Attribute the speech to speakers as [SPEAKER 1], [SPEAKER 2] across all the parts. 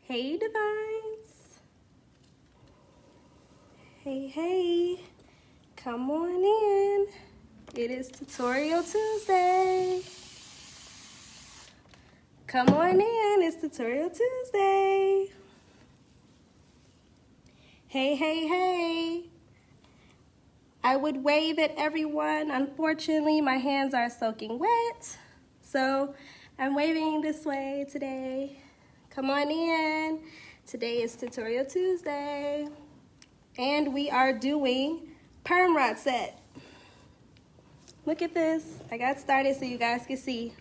[SPEAKER 1] Hey Devines. Hey, come on in. It is Tutorial Tuesday. Come on in, it's Tutorial Tuesday. Hey. I would wave at everyone. Unfortunately, my hands are soaking wet, so I'm waving this way today. Come on in. Today is Tutorial Tuesday, and we are doing perm rod set. Look at this. I got started so you guys can see.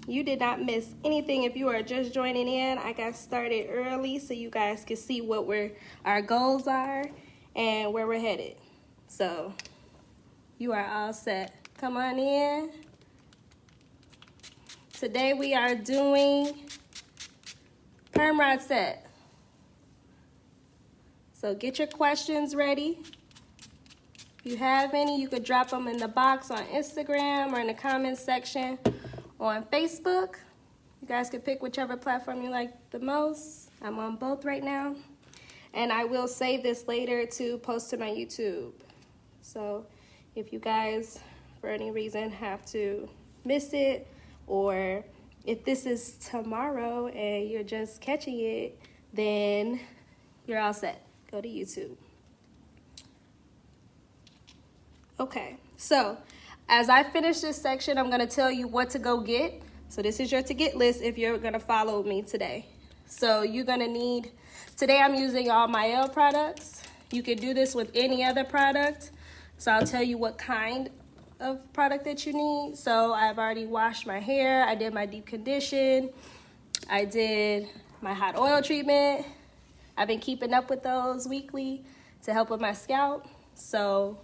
[SPEAKER 1] You did not miss anything if you are just joining in. I got started early so you guys can see what our goals are and where we're headed. So you are all set. Come on in. Today we are doing perm rod set. So get your questions ready. If you have any, you could drop them in the box on Instagram or in the comments section on Facebook. You guys can pick whichever platform you like the most. I'm on both right now. And I will save this later to post to my YouTube. So if you guys, for any reason, have to miss it, or if this is tomorrow and you're just catching it, then you're all set. Go to YouTube. Okay, so as I finish this section, I'm gonna tell you what to go get. So this is your to get list if you're gonna follow me today. So you're gonna need, today I'm using all Mielle products. You could do this with any other product. So I'll tell you what kind of product that you need. So I've already washed my hair. I did my deep condition. I did my hot oil treatment. I've been keeping up with those weekly to help with my scalp. So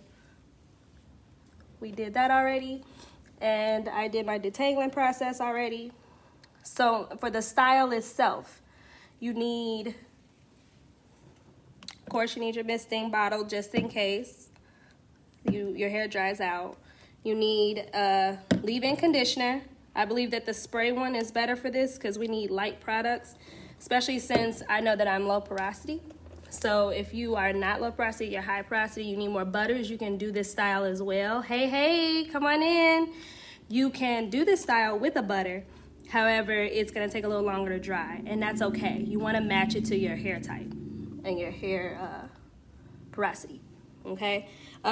[SPEAKER 1] we did that already, and I did my detangling process already. So for the style itself, you need, of course, you need your misting bottle just in case your hair dries out. You need a leave-in conditioner. I believe that the spray one is better for this because we need light products, especially since I know that I'm low porosity. So if you are not low porosity, you're high porosity, you need more butters, you can do this style as well. Hey, come on in. You can do this style with a butter. However, it's gonna take a little longer to dry, and that's okay. You wanna match it to your hair type and your hair porosity, okay?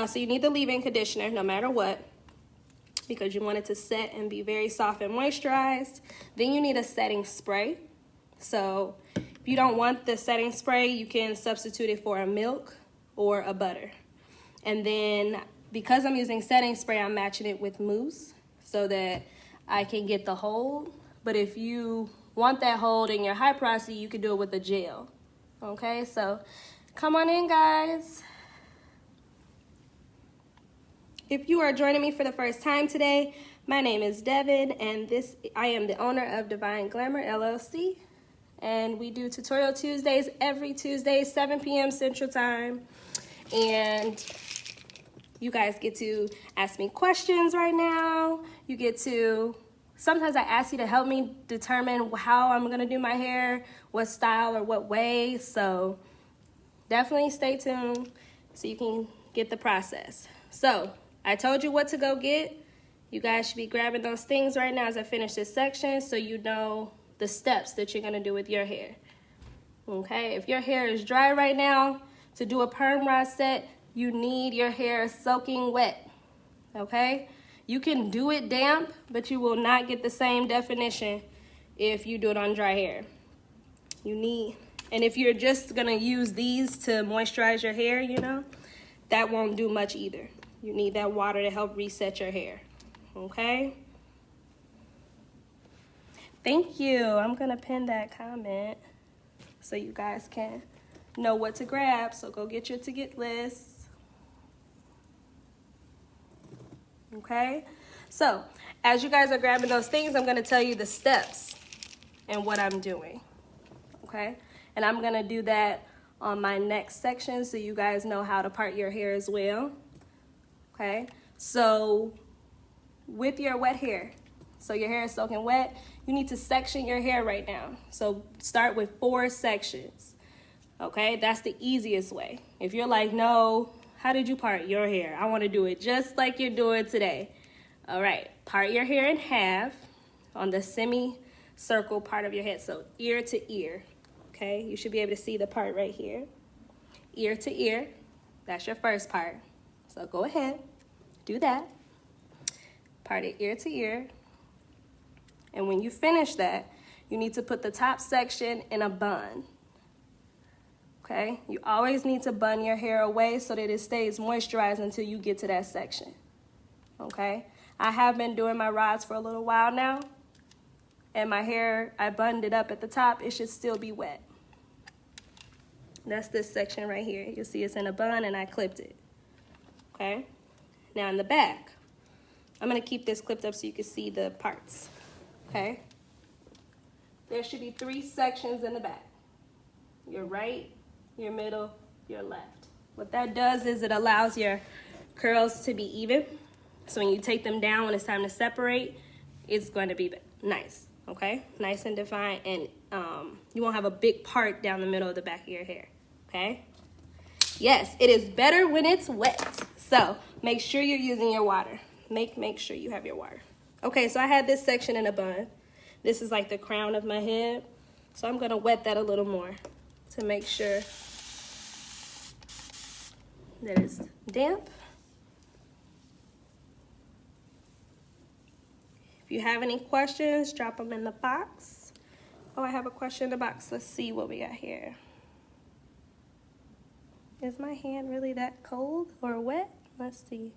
[SPEAKER 1] So you need the leave-in conditioner no matter what, because you want it to set and be very soft and moisturized. Then you need a setting spray. So if you don't want the setting spray, you can substitute it for a milk or a butter. And then because I'm using setting spray, I'm matching it with mousse so that I can get the hold. But if you want that hold in your high porosity, you can do it with a gel. Okay, so come on in, guys. If you are joining me for the first time today, my name is Devin, and I am the owner of Devine Glamour LLC. And we do Tutorial Tuesdays every Tuesday, 7 p.m. Central Time. And you guys get to ask me questions right now. You get to, sometimes I ask you to help me determine how I'm gonna do my hair, what style or what way. So definitely stay tuned so you can get the process. So I told you what to go get. You guys should be grabbing those things right now as I finish this section so you know the steps that you're gonna do with your hair. Okay, if your hair is dry right now, to do a perm rod set, you need your hair soaking wet, okay? You can do it damp, but you will not get the same definition if you do it on dry hair. And if you're just gonna use these to moisturize your hair, you know, that won't do much either. You need that water to help reset your hair, okay? Thank you. I'm gonna pin that comment so you guys can know what to grab. So go get your to get list. Okay? So as you guys are grabbing those things, I'm gonna tell you the steps and what I'm doing. Okay? And I'm gonna do that on my next section so you guys know how to part your hair as well. Okay? So with your wet hair, so your hair is soaking wet, you need to section your hair right now. So start with 4 sections, okay? That's the easiest way. If you're like, no, how did you part your hair? I want to do it just like you're doing today. All right, part your hair in half on the semi-circle part of your head, so ear to ear, okay? You should be able to see the part right here. Ear to ear, that's your first part. So go ahead, do that. Part it ear to ear. And when you finish that, you need to put the top section in a bun. Okay? You always need to bun your hair away so that it stays moisturized until you get to that section. Okay? I have been doing my rods for a little while now. And my hair, I bunned it up at the top. It should still be wet. That's this section right here. You'll see it's in a bun and I clipped it. Okay? Now in the back, I'm going to keep this clipped up so you can see the parts. Okay? There should be 3 sections in the back. Your right, your middle, your left. What that does is it allows your curls to be even. So when you take them down, when it's time to separate, it's going to be nice. Okay? Nice and defined, and you won't have a big part down the middle of the back of your hair. Okay? Yes, it is better when it's wet. So make sure you're using your water. Make sure you have your water. Okay, so I had this section in a bun. This is like the crown of my head. So I'm gonna wet that a little more to make sure that it's damp. If you have any questions, drop them in the box. Oh, I have a question in the box. Let's see what we got here. Is my hand really that cold or wet? Let's see.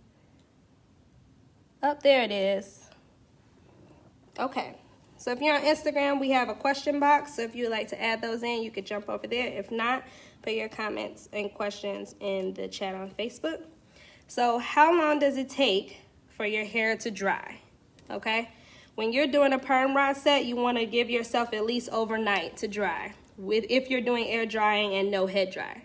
[SPEAKER 1] Up there it is. Okay, so if you're on Instagram, we have a question box. So if you'd like to add those in, you could jump over there. If not, put your comments and questions in the chat on Facebook. So how long does it take for your hair to dry? Okay, when you're doing a perm rod set, you want to give yourself at least overnight to dry, if you're doing air drying and no head dryer.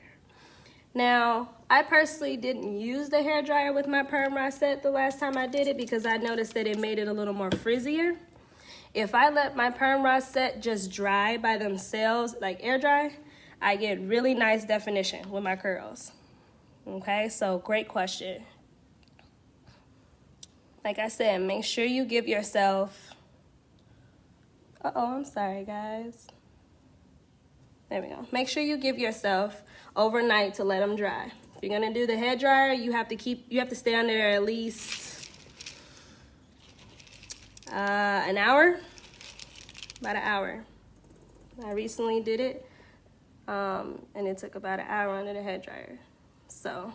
[SPEAKER 1] Now, I personally didn't use the hair dryer with my perm rod set the last time I did it because I noticed that it made it a little more frizzier. If I let my perm rod set just dry by themselves, like air dry, I get really nice definition with my curls. Okay, so great question. Like I said, make sure you give yourself, I'm sorry guys. There we go. Make sure you give yourself overnight to let them dry. If you're gonna do the hair dryer, you have to stay on there at least an hour, about an hour. I recently did it, and it took about an hour under the hair dryer. So,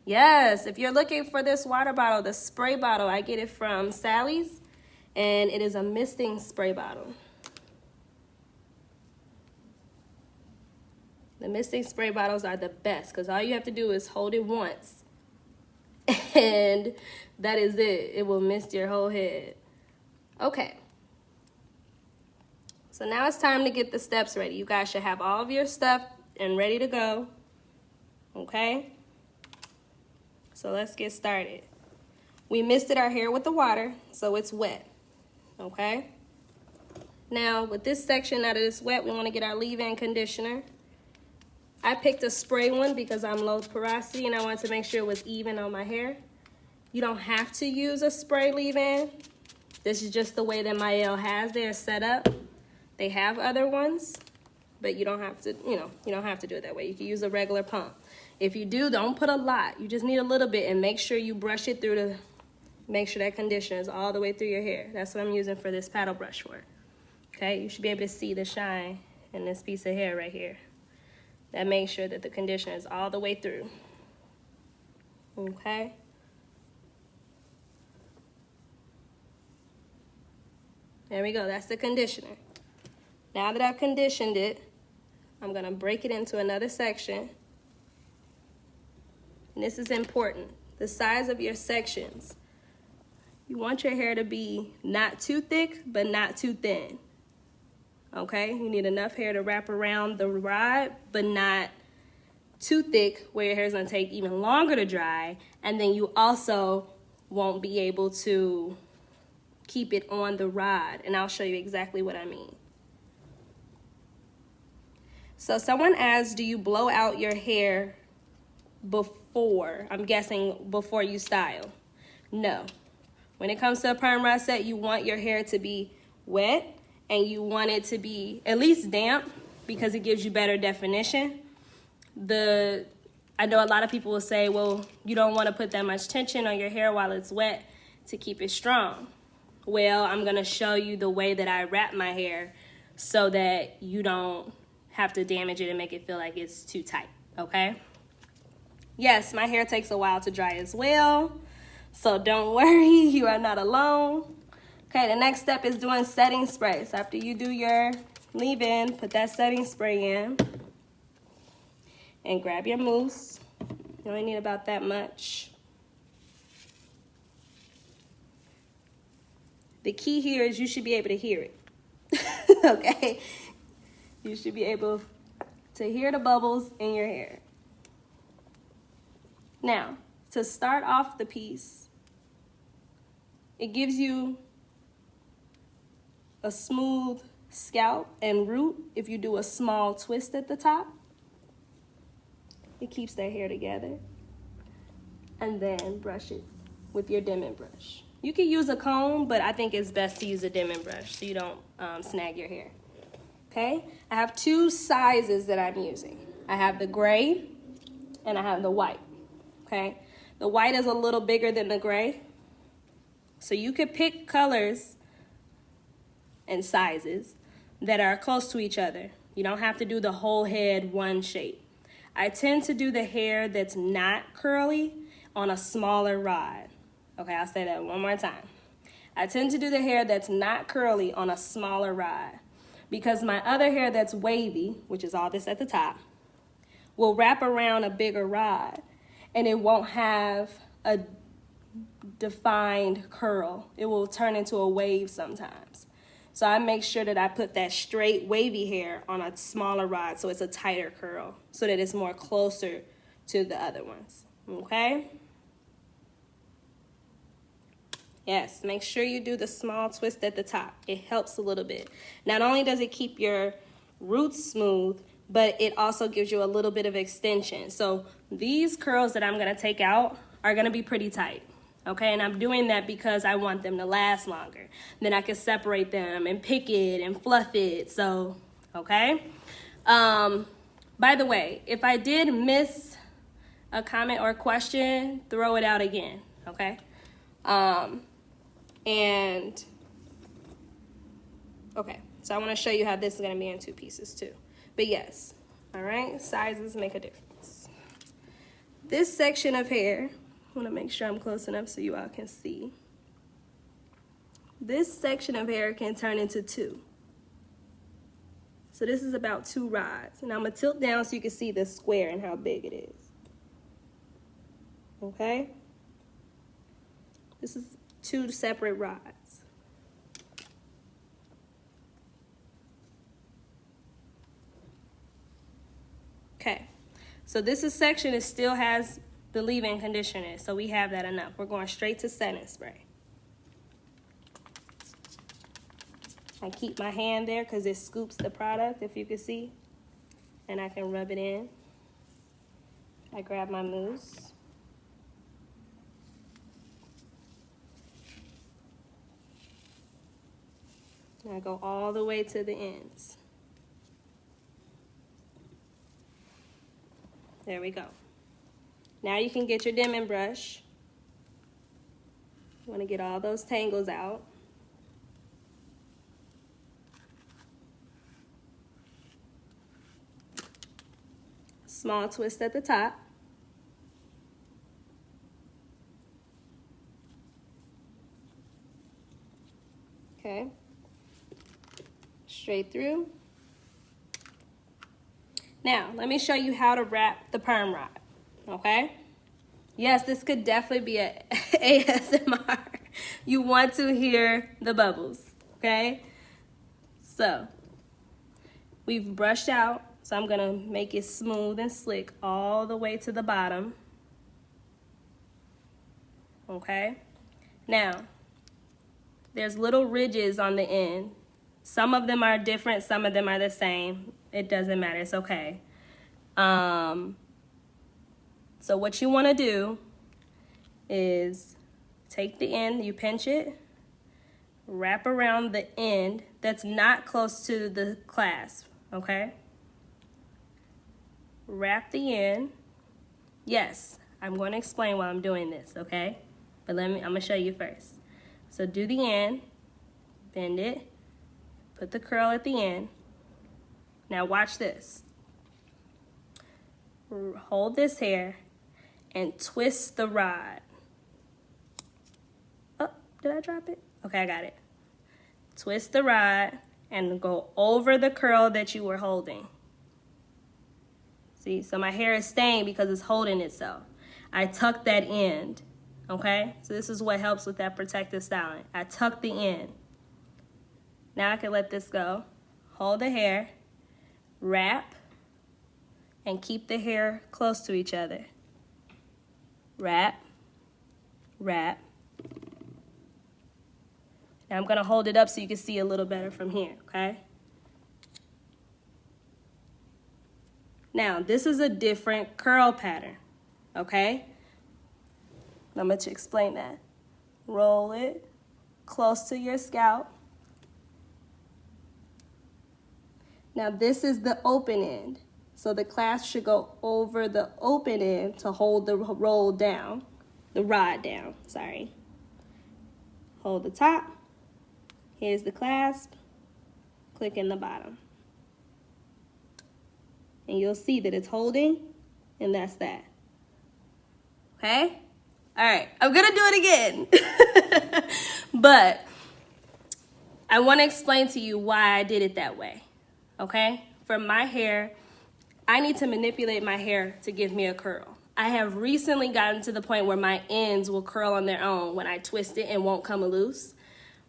[SPEAKER 1] yes, if you're looking for this water bottle, the spray bottle, I get it from Sally's, and it is a misting spray bottle. The misting spray bottles are the best because all you have to do is hold it once, and that is it. It will mist your whole head. Okay. So now it's time to get the steps ready. You guys should have all of your stuff and ready to go. Okay? So let's get started. We misted our hair with the water, so it's wet. Okay? Now, with this section out of this wet, we want to get our leave-in conditioner. I picked a spray one because I'm low porosity and I wanted to make sure it was even on my hair. You don't have to use a spray leave-in. This is just the way that Mielle has theirs set up. They have other ones, but you don't have to, you don't have to do it that way. You can use a regular pump. If you do, don't put a lot. You just need a little bit, and make sure you brush it through to make sure that conditioner is all the way through your hair. That's what I'm using for this paddle brush for. Okay, you should be able to see the shine in this piece of hair right here. That makes sure that the conditioner is all the way through. Okay. There we go, that's the conditioner. Now that I've conditioned it, I'm gonna break it into another section. And this is important, the size of your sections. You want your hair to be not too thick, but not too thin. Okay, you need enough hair to wrap around the rod, but not too thick where your hair is gonna take even longer to dry, and then you also won't be able to keep it on the rod, and I'll show you exactly what I mean. So someone asked, do you blow out your hair before, I'm guessing before you style? No. When it comes to a perm rod set, you want your hair to be wet and you want it to be at least damp because it gives you better definition. I know a lot of people will say, well, you don't want to put that much tension on your hair while it's wet to keep it strong. Well, I'm going to show you the way that I wrap my hair so that you don't have to damage it and make it feel like it's too tight, okay? Yes, my hair takes a while to dry as well, so don't worry, you are not alone. Okay, the next step is doing setting sprays. After you do your leave-in, put that setting spray in and grab your mousse. You only need about that much. The key here is you should be able to hear it, okay? You should be able to hear the bubbles in your hair. Now, to start off the piece, it gives you a smooth scalp and root if you do a small twist at the top. It keeps that hair together. And then brush it with your Denman brush. You can use a comb, but I think it's best to use a Denman brush so you don't snag your hair. Okay, I have two sizes that I'm using. I have the gray and I have the white, okay? The white is a little bigger than the gray. So you could pick colors and sizes that are close to each other. You don't have to do the whole head one shape. I tend to do the hair that's not curly on a smaller rod. Okay, I'll say that one more time. I tend to do the hair that's not curly on a smaller rod, because my other hair that's wavy, which is all this at the top, will wrap around a bigger rod and it won't have a defined curl. It will turn into a wave sometimes. So I make sure that I put that straight wavy hair on a smaller rod so it's a tighter curl, so that it's more closer to the other ones, okay? Yes, make sure you do the small twist at the top. It helps a little bit. Not only does it keep your roots smooth, but it also gives you a little bit of extension. So these curls that I'm gonna take out are gonna be pretty tight, okay? And I'm doing that because I want them to last longer. Then I can separate them and pick it and fluff it, so, okay? By the way, if I did miss a comment or question, throw it out again, okay? Okay, so I want to show you how this is going to be in two pieces too. But yes, all right, sizes make a difference. This section of hair, I want to make sure I'm close enough so you all can see. This section of hair can turn into two. So this is about 2 rods. And I'm going to tilt down so you can see the square and how big it is. Okay? This is 2 separate rods. Okay, so this is section that still has the leave-in conditioner in it, so we have that enough. We're going straight to setting spray. I keep my hand there because it scoops the product, if you can see, and I can rub it in. I grab my mousse. And I go all the way to the ends. There we go. Now you can get your Denman brush. You want to get all those tangles out. Small twist at the top. Okay. Straight through. Now, let me show you how to wrap the perm rod, okay? Yes, this could definitely be a ASMR. You want to hear the bubbles, okay? So, we've brushed out, so I'm gonna make it smooth and slick all the way to the bottom, okay? Now, there's little ridges on the end. Some of them are different, some of them are the same. It doesn't matter, it's okay. So what you want to do is take the end, you pinch it, wrap around the end that's not close to the clasp, okay? Wrap the end. Yes, I'm going to explain why I'm doing this, okay? But I'm going to show you first. So do the end, bend it, put the curl at the end. Now watch this. Hold this hair and twist the rod. Oh, did I drop it? Okay, I got it. Twist the rod and go over the curl that you were holding. See, so my hair is staying because it's holding itself. I tuck that end, okay? So this is what helps with that protective styling. I tuck the end. Now I can let this go. Hold the hair, wrap, and keep the hair close to each other. Wrap, wrap. Now I'm gonna hold it up so you can see a little better from here, okay? Now, this is a different curl pattern, okay? I'm going to explain that. Roll it close to your scalp. Now, this is the open end. So the clasp should go over the open end to hold the roll down, the rod down, sorry. Hold the top. Here's the clasp. Click in the bottom. And you'll see that it's holding, and that's that. Okay? All right, I'm gonna do it again. But I wanna explain to you why I did it that way, okay? For my hair, I need to manipulate my hair to give me a curl. I have recently gotten to the point where my ends will curl on their own when I twist it and won't come loose.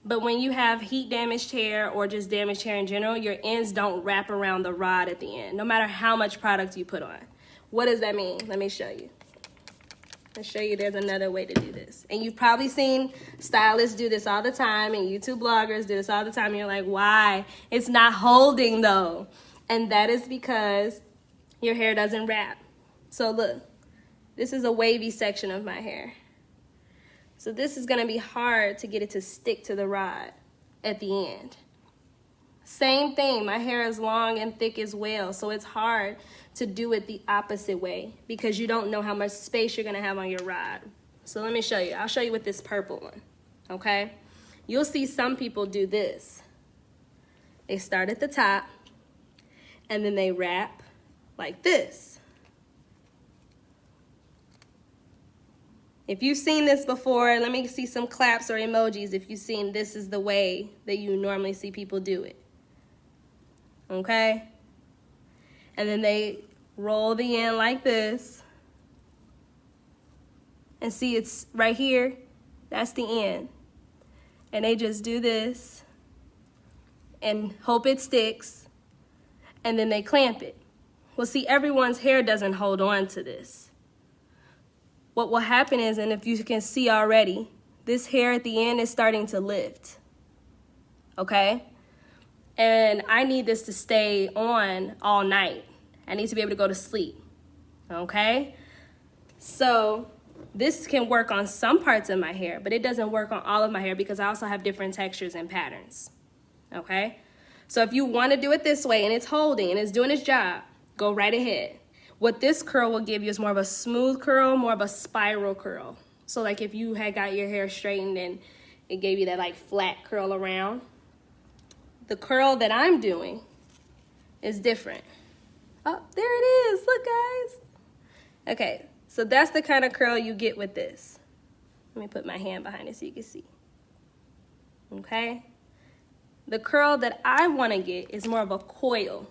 [SPEAKER 1] But when you have heat damaged hair or just damaged hair in general, your ends don't wrap around the rod at the end, no matter how much product you put on. What does that mean? Let me show you. I'll show you there's another way to do this. And you've probably seen stylists do this all the time and YouTube bloggers do this all the time. And you're like, why? It's not holding though. And that is because your hair doesn't wrap. So look, this is a wavy section of my hair. So this is gonna be hard to get it to stick to the rod at the end. Same thing, my hair is long and thick as well, so it's hard to do it the opposite way because you don't know how much space you're gonna have on your rod. So let me show you. I'll show you with this purple one, okay? You'll see some people do this. They start at the top and then they wrap like this. If you've seen this before, let me see some claps or emojis if you've seen this is the way that you normally see people do it. Okay? And then they roll the end like this. And see, it's right here. That's the end. And they just do this and hope it sticks. And then they clamp it. Well, see, everyone's hair doesn't hold on to this. What will happen is, and if you can see already, this hair at the end is starting to lift, okay? And I need this to stay on all night. I need to be able to go to sleep, okay? So this can work on some parts of my hair, but it doesn't work on all of my hair because I also have different textures and patterns, okay? So if you want to do it this way and it's holding and it's doing its job, go right ahead. What this curl will give you is more of a smooth curl, more of a spiral curl. So like if you had got your hair straightened and it gave you that like flat curl around, the curl that I'm doing is different. Oh, there it is, look guys. Okay, so that's the kind of curl you get with this. Let me put my hand behind it so you can see. Okay? The curl that I want to get is more of a coil.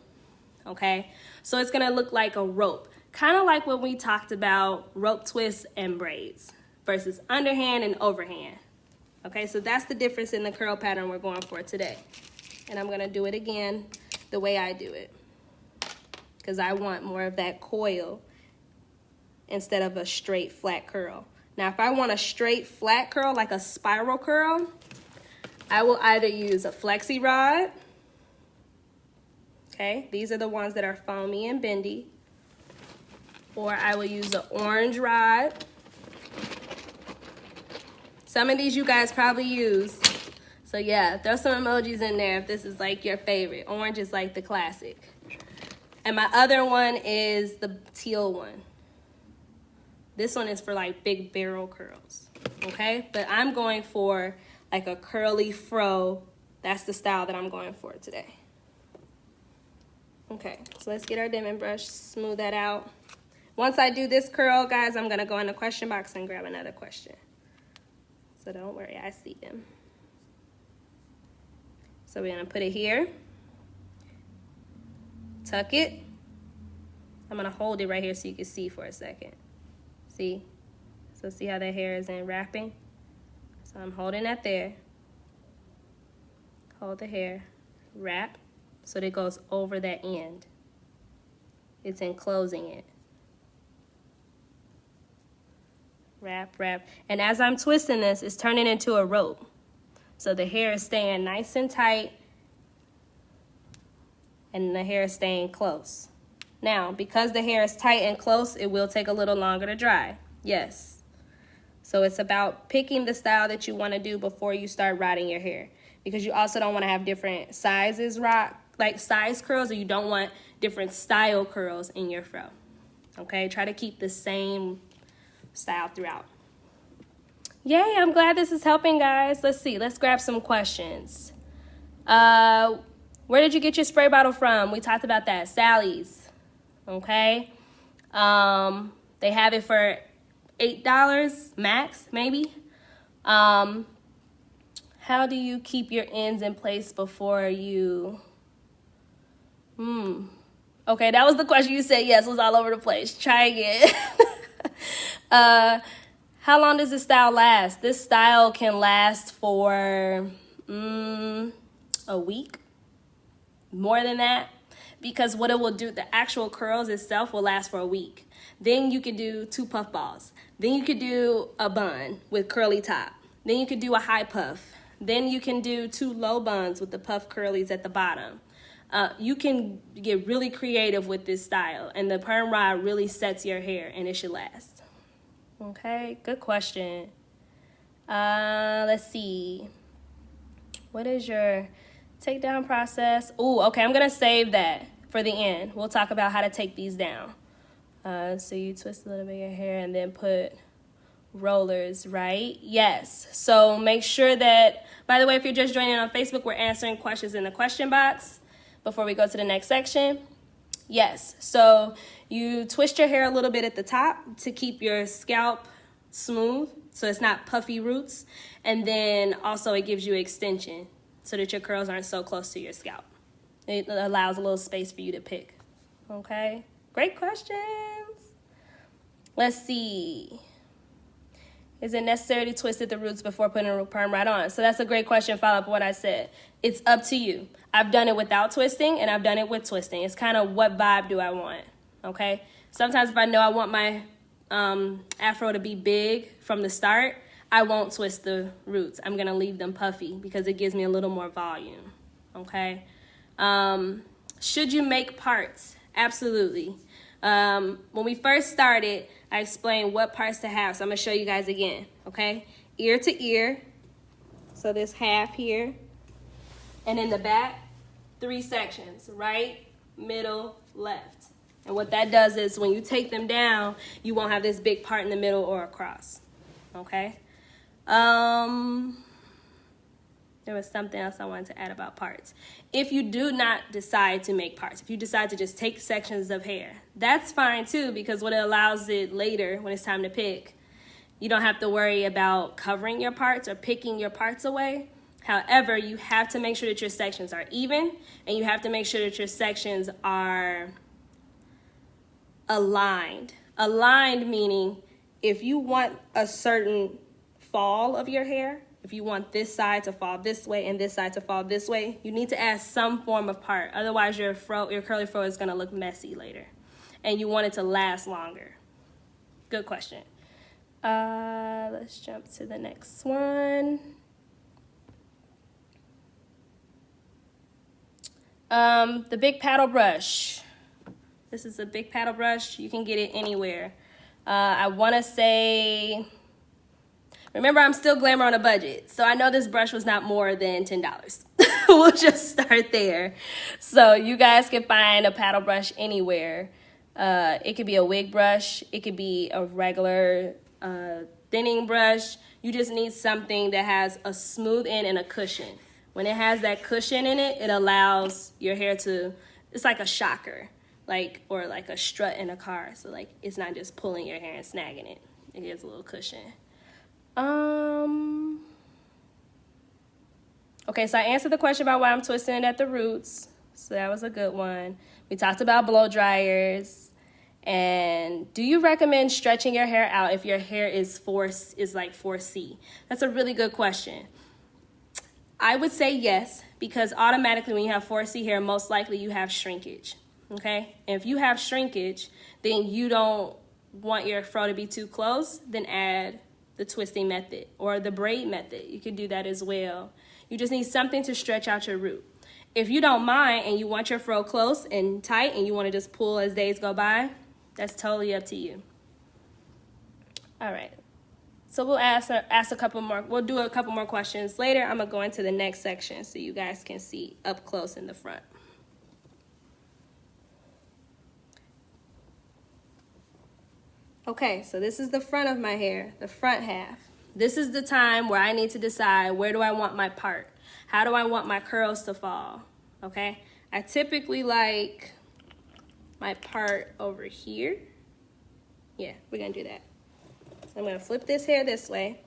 [SPEAKER 1] Okay, so it's gonna look like a rope, kind of like when we talked about rope twists and braids versus underhand and overhand. Okay, so that's the difference in the curl pattern we're going for today. And I'm gonna do it again the way I do it because I want more of that coil instead of a straight flat curl. Now, if I want a straight flat curl, like a spiral curl, I will either use a flexi rod. Okay, these are the ones that are foamy and bendy. Or I will use an orange rod. Some of these you guys probably use. So yeah, throw some emojis in there if this is like your favorite. Orange is like the classic. And my other one is the teal one. This one is for like big barrel curls, okay? But I'm going for like a curly fro. That's the style that I'm going for today. Okay, so let's get our Devin brush, smooth that out. Once I do this curl, guys, I'm gonna go in the question box and grab another question. So don't worry, I see them. So we're gonna put it here. Tuck it. I'm gonna hold it right here so you can see for a second. See? So see how that hair is in wrapping? So I'm holding that there. Hold the hair, wrap, so that it goes over that end. It's enclosing it. Wrap, wrap. And as I'm twisting this, it's turning into a rope. So the hair is staying nice and tight, and the hair is staying close. Now, because the hair is tight and close, it will take a little longer to dry. Yes. So it's about picking the style that you want to do before you start rotting your hair. Because you also don't want to have different sizes like size curls, or you don't want different style curls in your fro. Okay, try to keep the same style throughout. Yay, I'm glad this is helping, guys. Let's see, let's grab some questions. Where did you get your spray bottle from? We talked about that, Sally's. Okay, they have it for $8 max, maybe. How do you keep your ends in place before you... Okay, that was the question you said. Yes, it was all over the place. Try again. How long does this style last? This style can last for a week, more than that, because what it will do, the actual curls itself will last for a week. Then you could do 2 puff balls. Then you could do a bun with curly top. Then you could do a high puff. Then you can do 2 low buns with the puff curlies at the bottom. You can get really creative with this style, and the perm rod really sets your hair, and it should last. Okay, good question. Let's see. What is your takedown process? Ooh, okay, I'm gonna save that for the end. We'll talk about how to take these down. So you twist a little bit of your hair and then put rollers, right? Yes. So make sure that, by the way, if you're just joining on Facebook, we're answering questions in the question box before we go to the next section. Yes, so you twist your hair a little bit at the top to keep your scalp smooth, so it's not puffy roots. And then also it gives you extension so that your curls aren't so close to your scalp. It allows a little space for you to pick. Okay, great questions. Let's see. Is it necessary to twist at the roots before putting a perm rod on? So that's a great question, follow up what I said. It's up to you. I've done it without twisting, and I've done it with twisting. It's kind of what vibe do I want, okay? Sometimes if I know I want my afro to be big from the start, I won't twist the roots. I'm going to leave them puffy because it gives me a little more volume, okay? Should you make parts? Absolutely. When we first started, I explained what parts to have, so I'm going to show you guys again, okay? Ear to ear, so this half here, and in the back, 3 sections, right, middle, left. And what that does is when you take them down, you won't have this big part in the middle or across, okay? There was something else I wanted to add about parts. If you do not decide to make parts, if you decide to just take sections of hair, that's fine too, because what it allows it later, when it's time to pick, you don't have to worry about covering your parts or picking your parts away. However, you have to make sure that your sections are even, and you have to make sure that your sections are aligned. Aligned meaning if you want a certain fall of your hair, if you want this side to fall this way and this side to fall this way, you need to add some form of part. Otherwise, your curly fro is going to look messy later. And you want it to last longer. Good question. Let's jump to the next one. The big paddle brush. This is a big paddle brush. You can get it anywhere. I want to say, remember, I'm still Glamour on a budget, so I know this brush was not more than $10. We'll just start there. So you guys can find a paddle brush anywhere. It could be a wig brush. It could be a regular thinning brush. You just need something that has a smooth end and a cushion. When it has that cushion in it, it allows your hair to, it's like a shocker, or like a strut in a car. So like, it's not just pulling your hair and snagging it. It gives a little cushion. Okay, so I answered the question about why I'm twisting it at the roots. So that was a good one. We talked about blow dryers. And do you recommend stretching your hair out if your hair is like 4C? That's a really good question. I would say yes, because automatically when you have 4C hair, most likely you have shrinkage, okay? And if you have shrinkage, then you don't want your fro to be too close, then add the twisting method or the braid method. You could do that as well. You just need something to stretch out your root. If you don't mind and you want your fro close and tight and you want to just pull as days go by, that's totally up to you. All right. So we'll ask a couple more. We'll do a couple more questions later. I'm going to go into the next section so you guys can see up close in the front. Okay, so this is the front of my hair, the front half. This is the time where I need to decide, where do I want my part? How do I want my curls to fall? Okay, I typically like my part over here. Yeah, we're going to do that. So I'm going to flip this hair this way.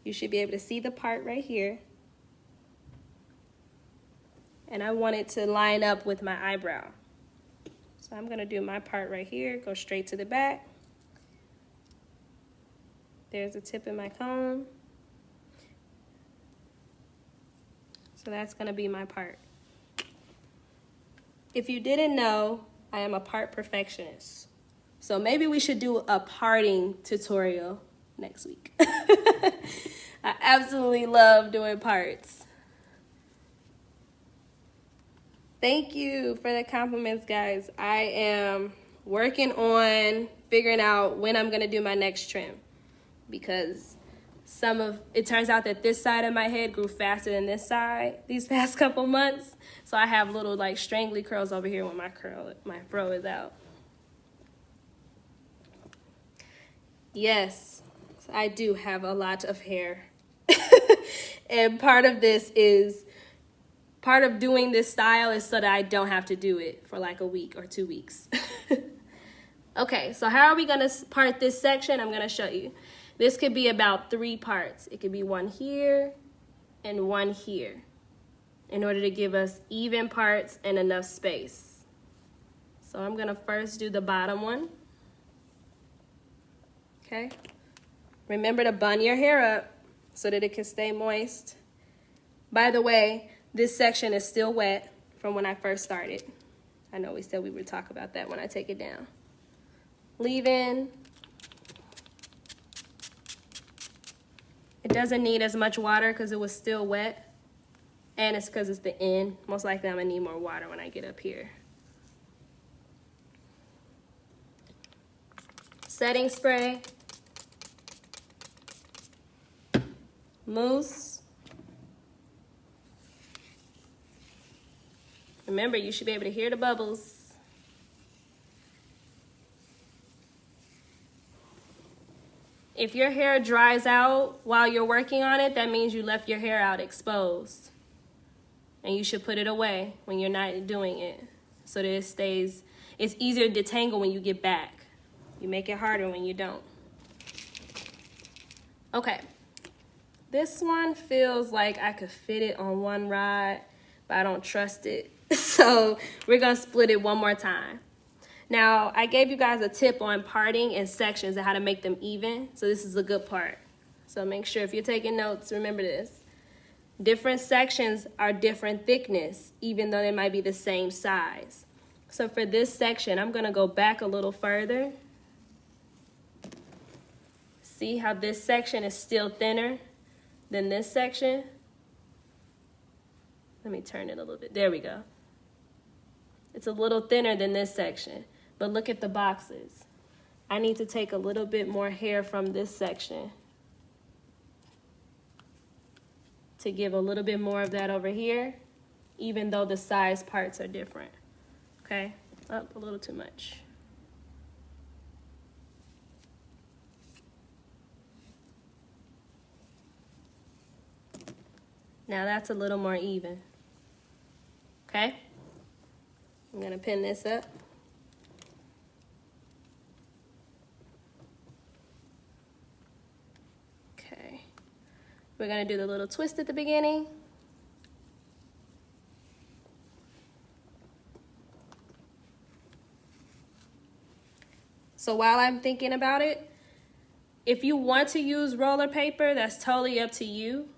[SPEAKER 1] You should be able to see the part right here. And I want it to line up with my eyebrow. So I'm going to do my part right here, go straight to the back. There's the tip of my comb. So that's going to be my part. If you didn't know, I am a part perfectionist. So maybe we should do a parting tutorial next week. I absolutely love doing parts. Thank you for the compliments, guys. I am working on figuring out when I'm gonna do my next trim, because it turns out that this side of my head grew faster than this side these past couple months. So I have little like strangly curls over here when my fro is out. Yes, I do have a lot of hair. And part of doing this style is so that I don't have to do it for like a week or 2 weeks. Okay, so how are we gonna part this section? I'm gonna show you. This could be about 3 parts. It could be one here and one here, in order to give us even parts and enough space. So I'm gonna first do the bottom one. Okay, remember to bun your hair up so that it can stay moist. By the way, this section is still wet from when I first started. I know we said we would talk about that when I take it down. Leave in. It doesn't need as much water because it was still wet, and it's because it's the end. Most likely I'm gonna need more water when I get up here. Setting spray. Mousse. Remember, you should be able to hear the bubbles. If your hair dries out while you're working on it, that means you left your hair out exposed. And you should put it away when you're not doing it, so that it stays, it's easier to detangle when you get back. You make it harder when you don't. Okay. This one feels like I could fit it on one rod, but I don't trust it. So we're gonna split it one more time. Now, I gave you guys a tip on parting and sections and how to make them even. So this is a good part. So make sure if you're taking notes, remember this. Different sections are different thickness, even though they might be the same size. So for this section, I'm gonna go back a little further. See how this section is still thinner than this section? Let me turn it a little bit. There we go. It's a little thinner than this section, but look at the boxes. I need to take a little bit more hair from this section to give a little bit more of that over here, even though the size parts are different. Okay, up a little too much. Now that's a little more even. Okay, I'm gonna pin this up. Okay, we're gonna do the little twist at the beginning. So while I'm thinking about it, if you want to use roller paper, that's totally up to you.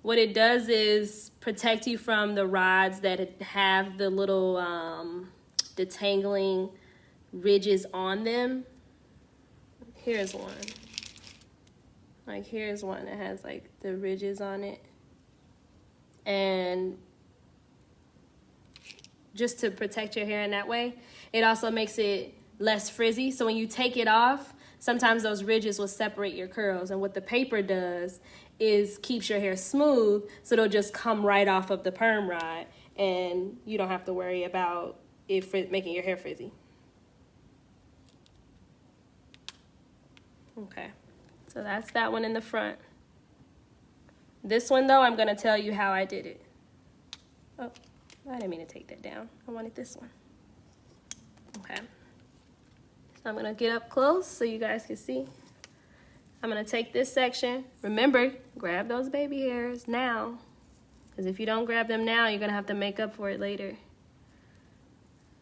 [SPEAKER 1] What it does is protect you from the rods that have the little detangling ridges on them. Here's one. Like here's one that has like the ridges on it. And just to protect your hair in that way, it also makes it less frizzy. So when you take it off, sometimes those ridges will separate your curls. And what the paper does is keeps your hair smooth, so it'll just come right off of the perm rod, and you don't have to worry about it making your hair frizzy. Okay, so that's that one in the front. This one though, I'm gonna tell you how I did it. Oh, I didn't mean to take that down. I wanted this one. Okay, so I'm gonna get up close so you guys can see. I'm gonna take this section. Remember, grab those baby hairs now, because if you don't grab them now, you're gonna have to make up for it later.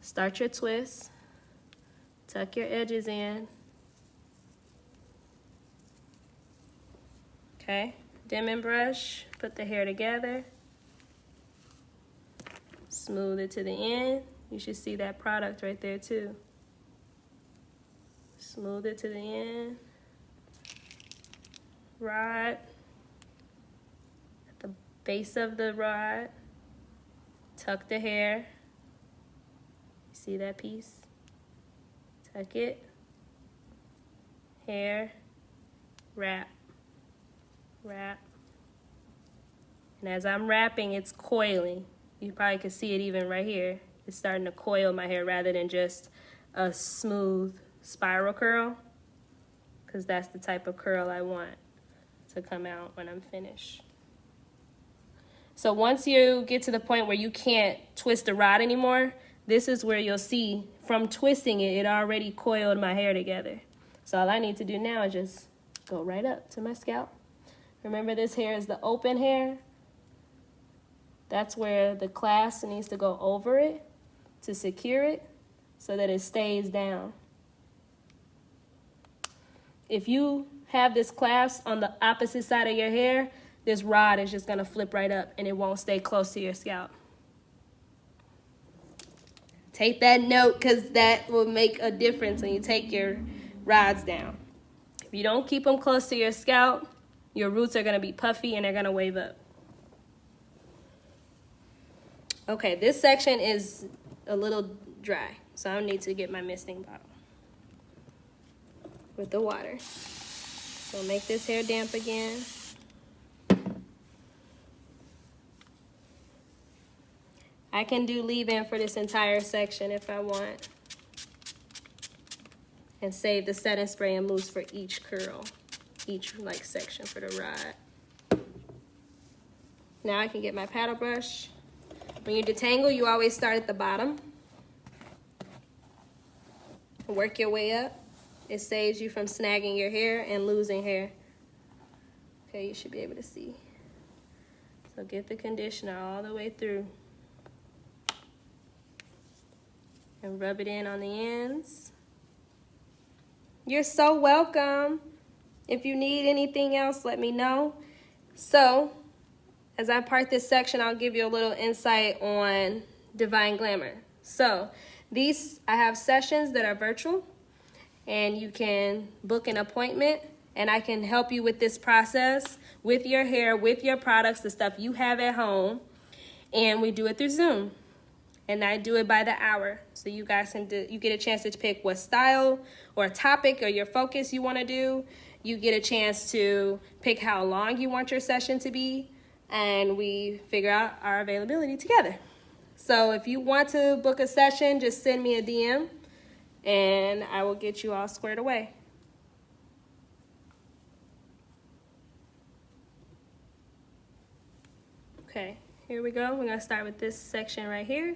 [SPEAKER 1] Start your twist, tuck your edges in. Okay, dimming brush, put the hair together. Smooth it to the end. You should see that product right there too. Smooth it to the end. Rod, at the base of the rod, tuck the hair. See that piece? Tuck it, hair, wrap, wrap. And as I'm wrapping, it's coiling. You probably can see it even right here. It's starting to coil my hair rather than just a smooth spiral curl, because that's the type of curl I want to come out when I'm finished. So once you get to the point where you can't twist the rod anymore, this is where you'll see from twisting it, it already coiled my hair together. So all I need to do now is just go right up to my scalp. Remember, this hair is the open hair. That's where the clasp needs to go over it to secure it so that it stays down. If you have this clasp on the opposite side of your hair, this rod is just gonna flip right up and it won't stay close to your scalp. Take that note, because that will make a difference when you take your rods down. If you don't keep them close to your scalp, your roots are gonna be puffy and they're gonna wave up. Okay, this section is a little dry, so I need to get my misting bottle with the water. So make this hair damp again. I can do leave-in for this entire section if I want, and save the setting spray and mousse for each curl, each like section for the rod. Now I can get my paddle brush. When you detangle, you always start at the bottom. Work your way up. It saves you from snagging your hair and losing hair. Okay, you should be able to see. So get the conditioner all the way through. And rub it in on the ends. You're so welcome. If you need anything else, let me know. So, as I part this section, I'll give you a little insight on Devine Glamour. So, I have sessions that are virtual, and you can book an appointment, and I can help you with this process, with your hair, with your products, the stuff you have at home. and we do it through Zoom. And I do it by the hour. So you guys can you get a chance to pick what style or topic or your focus you want to do. You get a chance to pick how long you want your session to be, and we figure out our availability together. So if you want to book a session, just send me a DM and I will get you all squared away. Okay, here we go. We're going to start with this section right here.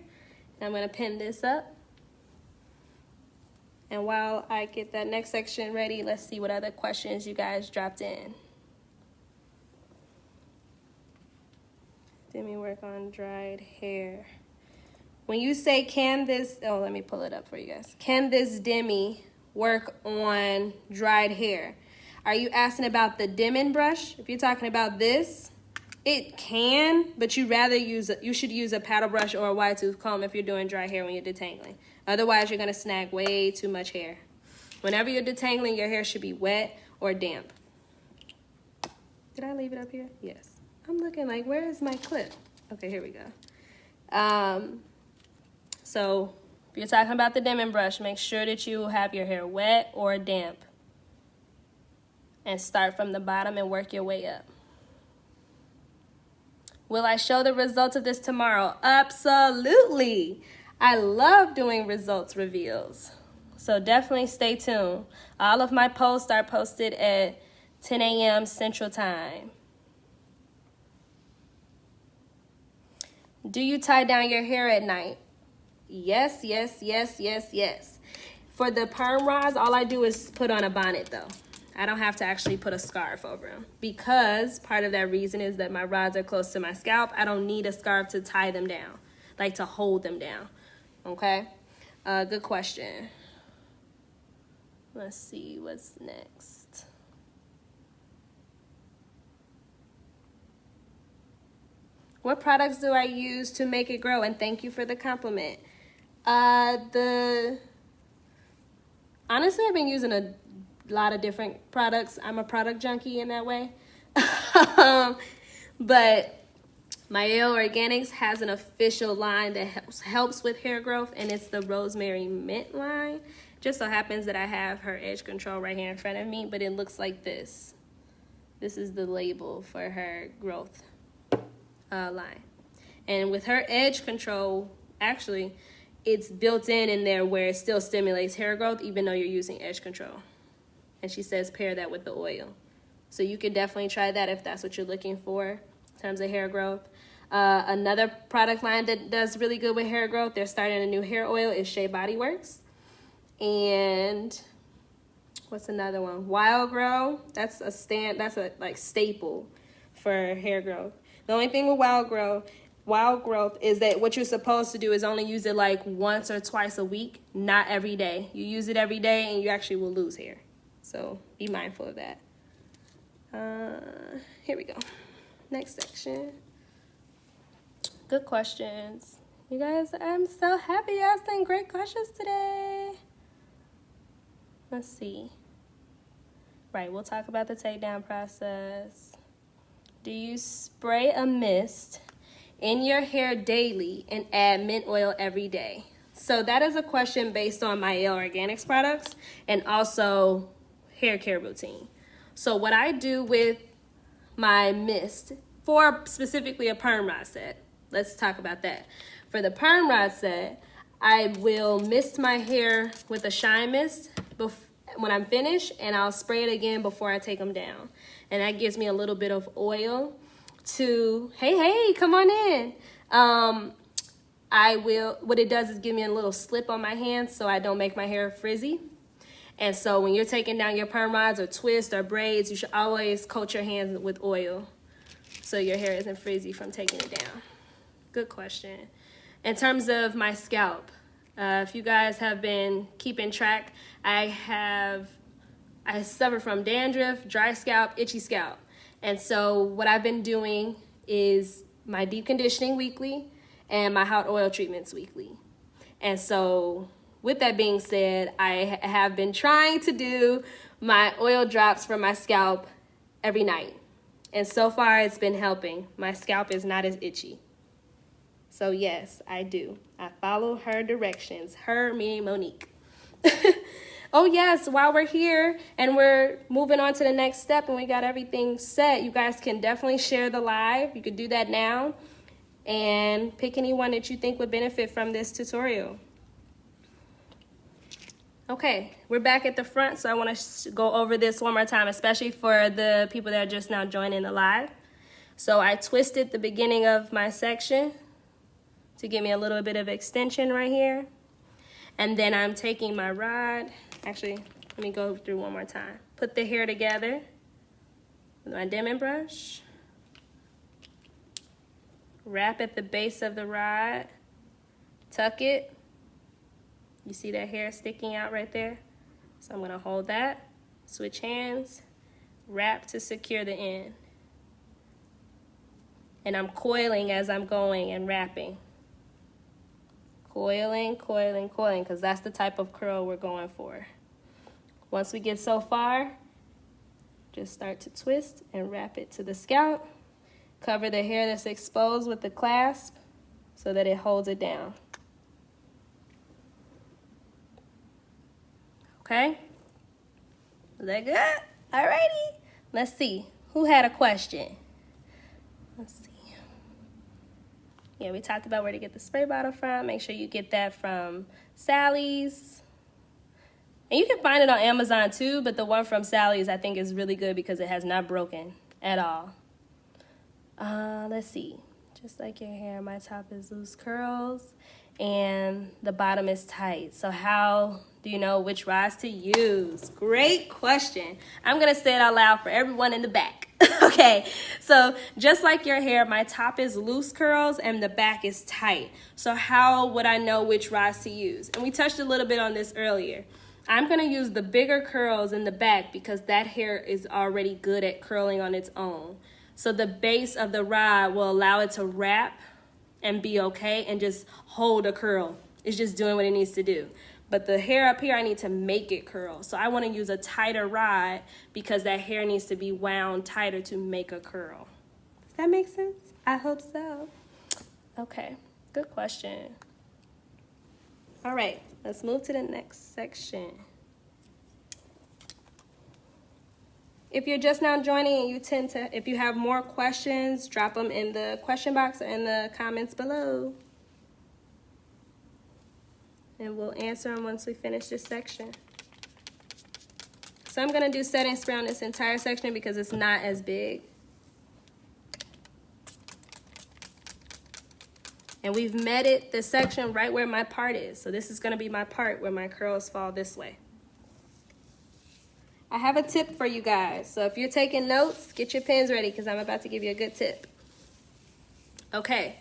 [SPEAKER 1] I'm going to pin this up. And while I get that next section ready, let's see what other questions you guys dropped in. Demi work on dried hair. When you say can this, oh, let me pull it up for you guys. Can this Demi work on dried hair? Are you asking about the Devin brush? If you're talking about this, it can, but you should use a paddle brush or a wide tooth comb if you're doing dry hair when you're detangling. Otherwise, you're gonna snag way too much hair. Whenever you're detangling, your hair should be wet or damp. Did I leave it up here? Yes. I'm looking like, where is my clip? Okay, here we go. So if you're talking about the Devin brush, make sure that you have your hair wet or damp. And start from the bottom and work your way up. Will I show the results of this tomorrow? Absolutely. I love doing results reveals. So definitely stay tuned. All of my posts are posted at 10 a.m. Central Time. Do you tie down your hair at night? Yes, yes, yes, yes, yes. For the perm rods, all I do is put on a bonnet though. I don't have to actually put a scarf over them because part of that reason is that my rods are close to my scalp. I don't need a scarf to tie them down, like to hold them down. Okay, good question. Let's see what's next. What products do I use to make it grow? And thank you for the compliment. Honestly, I've been using a lot of different products. I'm a product junkie in that way. But Mielle Organics has an official line that helps with hair growth, and it's the Rosemary Mint line. Just so happens that I have her edge control right here in front of me, but it looks like this. This is the label for her growth line. And with her edge control, actually, it's built in there where it still stimulates hair growth even though you're using edge control. And she says pair that with the oil. So you can definitely try that if that's what you're looking for in terms of hair growth. Another product line that does really good with hair growth, they're starting a new hair oil, is Shea Body Works. And what's another one? Wild Grow. That's a staple for hair growth. The only thing with Wild Growth is that what you're supposed to do is only use it like once or twice a week, not every day. You use it every day and you actually will lose hair. So be mindful of that. Here we go. Next section. Good questions. You guys, I'm so happy you asking great questions today. Let's see. Right, we'll talk about the takedown process. Do you spray a mist in your hair daily and add mint oil every day? So that is a question based on Mielle Organics products and also hair care routine. So what I do with my mist for specifically a perm rod set, let's talk about that. For the perm rod set, I will mist my hair with a shine mist when I'm finished, and I'll spray it again before I take them down. And that gives me a little bit of oil to, hey, come on in. What it does is give me a little slip on my hands so I don't make my hair frizzy. And so when you're taking down your perm rods or twists or braids, you should always coat your hands with oil so your hair isn't frizzy from taking it down. Good question. In terms of my scalp, if you guys have been keeping track, I suffer from dandruff, dry scalp, itchy scalp. And so what I've been doing is my deep conditioning weekly and my hot oil treatments weekly. And so with that being said, I have been trying to do my oil drops for my scalp every night. And so far it's been helping. My scalp is not as itchy. So yes, I do. I follow her directions. Her, meaning Monique. Oh yes, while we're here and we're moving on to the next step and we got everything set, you guys can definitely share the live. You could do that now and pick anyone that you think would benefit from this tutorial. Okay, we're back at the front, so I want to go over this one more time, especially for the people that are just now joining the live. So I twisted the beginning of my section to give me a little bit of extension right here. And then I'm taking my rod. Actually, let me go through one more time. Put the hair together with my Denman brush. Wrap at the base of the rod. Tuck it. You see that hair sticking out right there? So I'm gonna hold that, switch hands, wrap to secure the end. And I'm coiling as I'm going and wrapping. Coiling, coiling, coiling, because that's the type of curl we're going for. Once we get so far, just start to twist and wrap it to the scalp. Cover the hair that's exposed with the clasp so that it holds it down. Okay? Is that good? Alrighty. Let's see. Who had a question? Let's see. Yeah, we talked about where to get the spray bottle from. Make sure you get that from Sally's. And you can find it on Amazon too, but the one from Sally's I think is really good because it has not broken at all. Let's see. Just like your hair, my top is loose curls and the bottom is tight. So how do you know which rods to use? Great question. I'm going to say it out loud for everyone in the back. Okay, so just like your hair, my top is loose curls and the back is tight. So how would I know which rods to use? And we touched a little bit on this earlier. I'm going to use the bigger curls in the back because that hair is already good at curling on its own. So the base of the rod will allow it to wrap and be okay and just hold a curl. It's just doing what it needs to do. But the hair up here, I need to make it curl. So I want to use a tighter rod because that hair needs to be wound tighter to make a curl. Does that make sense? I hope so. Okay, good question. All right, let's move to the next section. If you're just now joining and you tend to, if you have more questions, drop them in the question box or in the comments below. And we'll answer them once we finish this section. So I'm going to do setting spray on this entire section because it's not as big. And we've metted the section right where my part is. So this is going to be my part where my curls fall this way. I have a tip for you guys. So if you're taking notes, get your pens ready because I'm about to give you a good tip. Okay.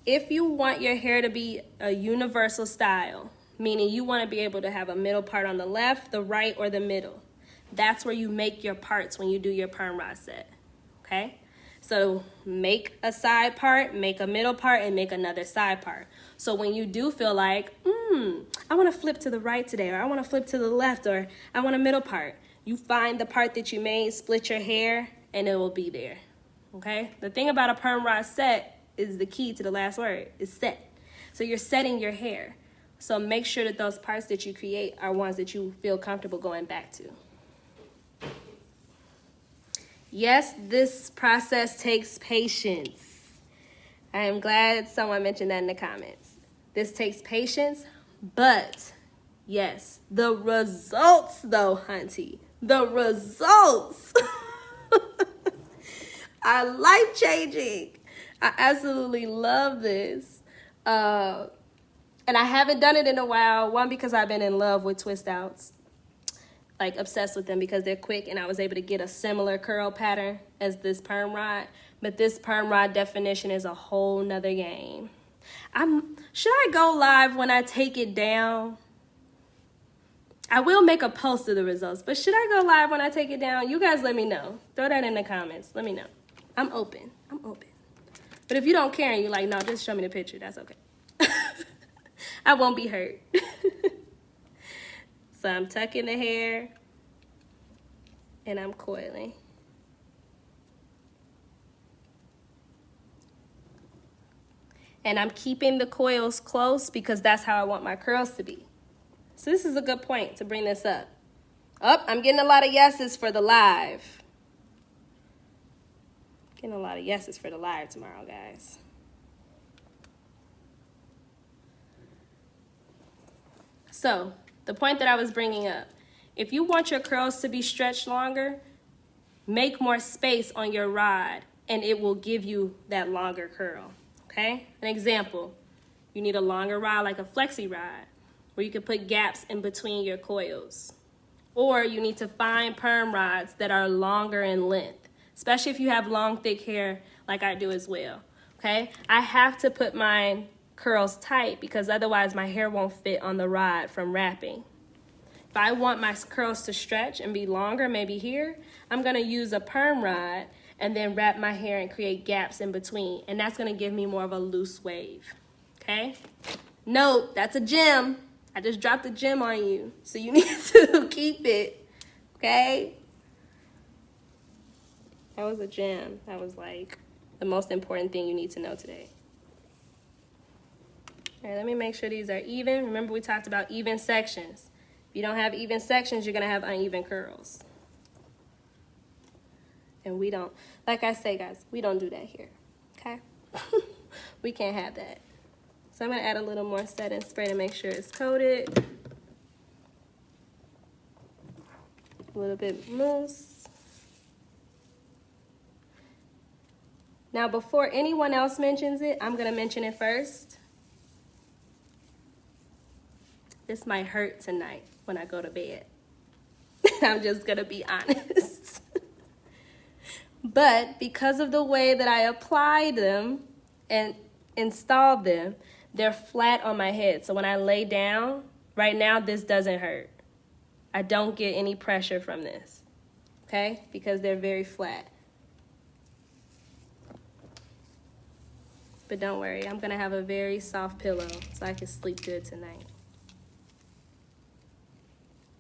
[SPEAKER 1] If you want your hair to be a universal style, meaning you want to be able to have a middle part on the left, the right, or the middle, that's where you make your parts when you do your perm rod set, okay? So make a side part, make a middle part, and make another side part. So when you do feel like, I want to flip to the right today, or I want to flip to the left, or I want a middle part, you find the part that you made, split your hair, and it will be there, okay? The thing about a perm rod set is the key to the last word, is set. So you're setting your hair. So make sure that those parts that you create are ones that you feel comfortable going back to. Yes, this process takes patience. I am glad someone mentioned that in the comments. This takes patience, but yes, the results though, hunty, the results are life-changing. I absolutely love this. And I haven't done it in a while. One, because I've been in love with twist outs. Like obsessed with them because they're quick and I was able to get a similar curl pattern as this perm rod. But this perm rod definition is a whole nother game. Should I go live when I take it down? I will make a post of the results, but should I go live when I take it down? You guys let me know. Throw that in the comments. Let me know. I'm open. I'm open. But if you don't care and you're like, no, just show me the picture, that's okay. I won't be hurt. So I'm tucking the hair and I'm coiling. And I'm keeping the coils close because that's how I want my curls to be. So this is a good point to bring this up. Oh, I'm getting a lot of yeses for the live. Getting a lot of yeses for the live tomorrow, guys. So, the point that I was bringing up, if you want your curls to be stretched longer, make more space on your rod and it will give you that longer curl, okay? An example, you need a longer rod like a flexi rod where you can put gaps in between your coils. Or you need to find perm rods that are longer in length, especially if you have long, thick hair like I do as well, okay? I have to put mine curls tight because otherwise my hair won't fit on the rod from wrapping. If I want my curls to stretch and be longer, maybe here, I'm gonna use a perm rod and then wrap my hair and create gaps in between. And that's gonna give me more of a loose wave, okay? Note, that's a gem. I just dropped a gem on you. So you need to keep it, okay? That was a gem. That was like the most important thing you need to know today. All right, let me make sure these are even. Remember we talked about even sections. If you don't have even sections, you're gonna have uneven curls. And we don't, like I say guys, we don't do that here, okay? We can't have that. So I'm gonna add a little more setting spray to make sure it's coated. A little bit mousse. Now before anyone else mentions it, I'm gonna mention it first. This might hurt tonight when I go to bed. I'm just gonna be honest. But because of the way that I apply them and install them, they're flat on my head. So when I lay down, right now this doesn't hurt. I don't get any pressure from this, okay? Because they're very flat. But don't worry, I'm gonna have a very soft pillow so I can sleep good tonight.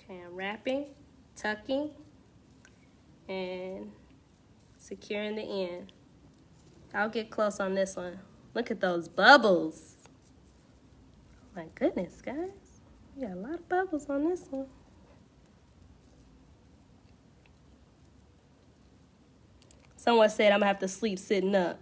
[SPEAKER 1] Okay, I'm wrapping, tucking, and securing the end. I'll get close on this one. Look at those bubbles. My goodness, guys. We got a lot of bubbles on this one. Someone said I'm gonna have to sleep sitting up.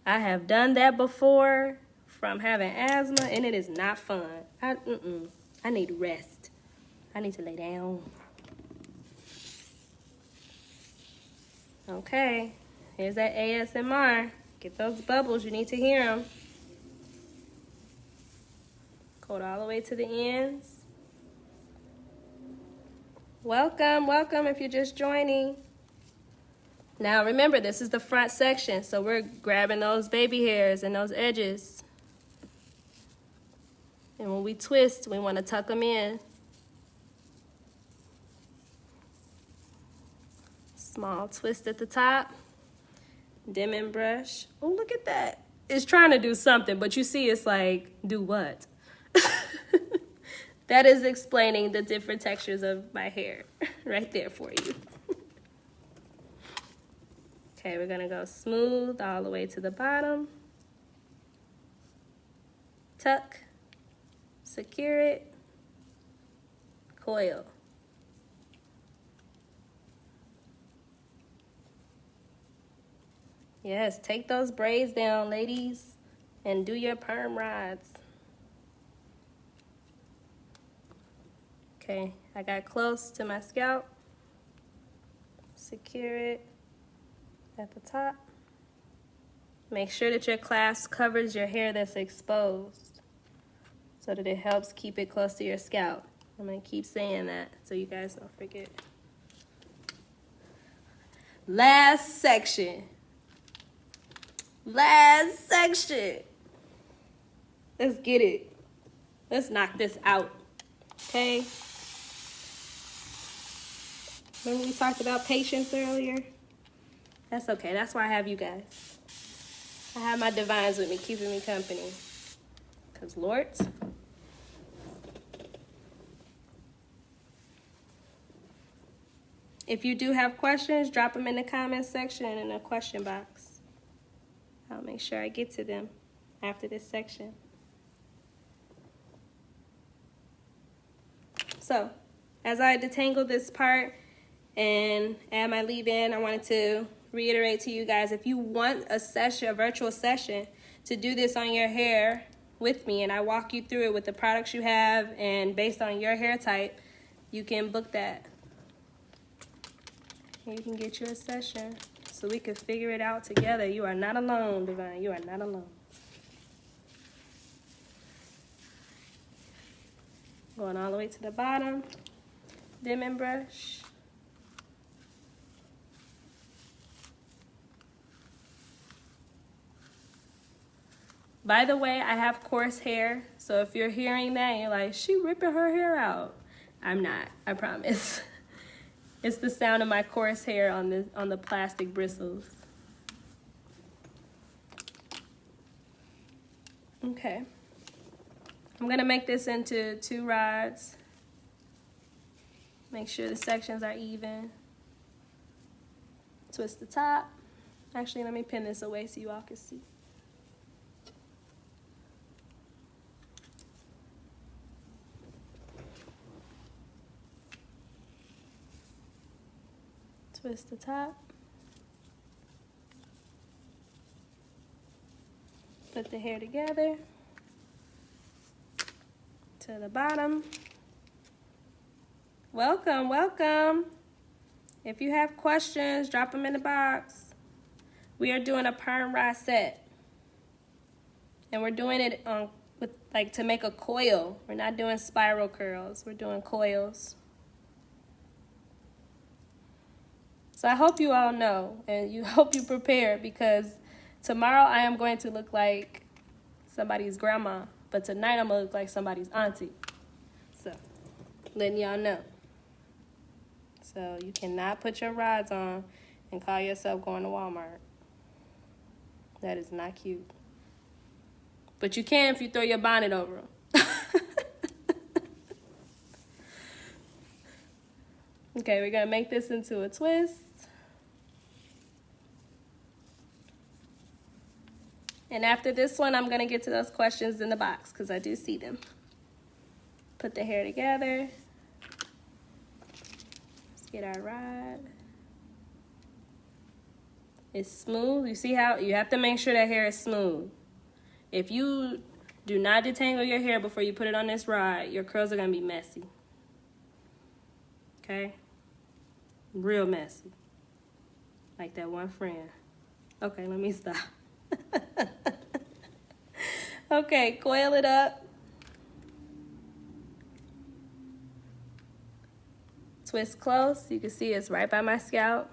[SPEAKER 1] I have done that before from having asthma, and it is not fun. I need rest. I need to lay down. Okay, here's that ASMR. Get those bubbles, you need to hear them. Coat all the way to the ends. Welcome, welcome if you're just joining. Now remember, this is the front section, so we're grabbing those baby hairs and those edges. And when we twist, we want to tuck them in. Small twist at the top. Dimming brush. Oh, look at that. It's trying to do something, but you see it's like, do what? That is explaining the different textures of my hair right there for you. Okay, we're gonna go smooth all the way to the bottom. Tuck, secure it, coil. Yes, take those braids down, ladies, and do your perm rods. Okay, I got close to my scalp. Secure it at the top. Make sure that your clasp covers your hair that's exposed so that it helps keep it close to your scalp. I'm gonna keep saying that so you guys don't forget. Last section. Last section. Let's get it. Let's knock this out, okay? Remember we talked about patience earlier? That's okay. That's why I have you guys. I have my Devines with me, keeping me company. Because Lord, If you do have questions, drop them in the comment section in the question box. I'll make sure I get to them after this section. So, as I detangle this part and add my leave-in, I wanted to reiterate to you guys, if you want a session, a virtual session, to do this on your hair with me, and I walk you through it with the products you have and based on your hair type, you can book that. You can get you a session so we can figure it out together. You are not alone, Devine. You are not alone. Going all the way to the bottom. Dimming brush. By the way, I have coarse hair, so if you're hearing that and you're like, she ripping her hair out, I'm not, I promise. It's the sound of my coarse hair on the plastic bristles. Okay. I'm gonna make this into 2 rods. Make sure the sections are even. Twist the top. Actually, let me pin this away so you all can see. Twist the top. Put the hair together. To the bottom. Welcome, welcome. If you have questions, drop them in the box. We are doing a perm rod set. And we're doing it with like to make a coil. We're not doing spiral curls. We're doing coils. So I hope you all know and you hope you prepare, because tomorrow I am going to look like somebody's grandma, but tonight I'm gonna look like somebody's auntie. So, letting y'all know. So you cannot put your rods on and call yourself going to Walmart. That is not cute. But you can if you throw your bonnet over them. Okay, we're gonna make this into a twist. And after this one, I'm gonna get to those questions in the box because I do see them. Put the hair together. Let's get our rod. It's smooth. You see how you have to make sure that hair is smooth. If you do not detangle your hair before you put it on this rod, your curls are gonna be messy. Okay? Real messy. Like that one friend. Okay, let me stop. Okay, coil it up. Twist close. You can see it's right by my scalp.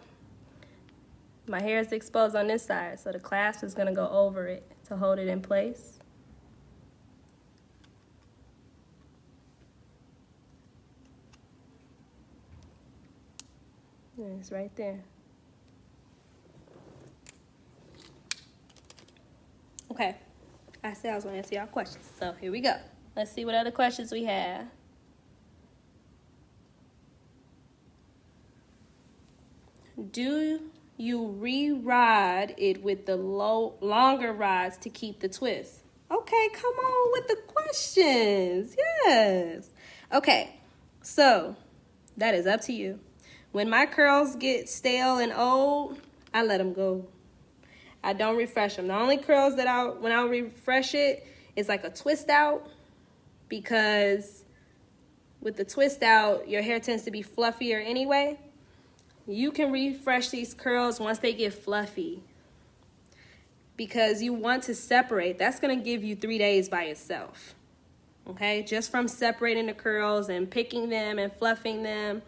[SPEAKER 1] My hair is exposed on this side, so the clasp is going to go over it to hold it in place. And it's right there. Okay, I said I was going to answer y'all questions, so here we go. Let's see what other questions we have. Do you re-rod it with the longer rods to keep the twist? Okay, come on with the questions. Yes. Okay, so that is up to you. When my curls get stale and old, I let them go. I don't refresh them. The only curls that when I refresh it is like a twist out, because with the twist out, your hair tends to be fluffier anyway. You can refresh these curls once they get fluffy, because you want to separate. That's going to give you 3 days by itself. Okay, just from separating the curls and picking them and fluffing them.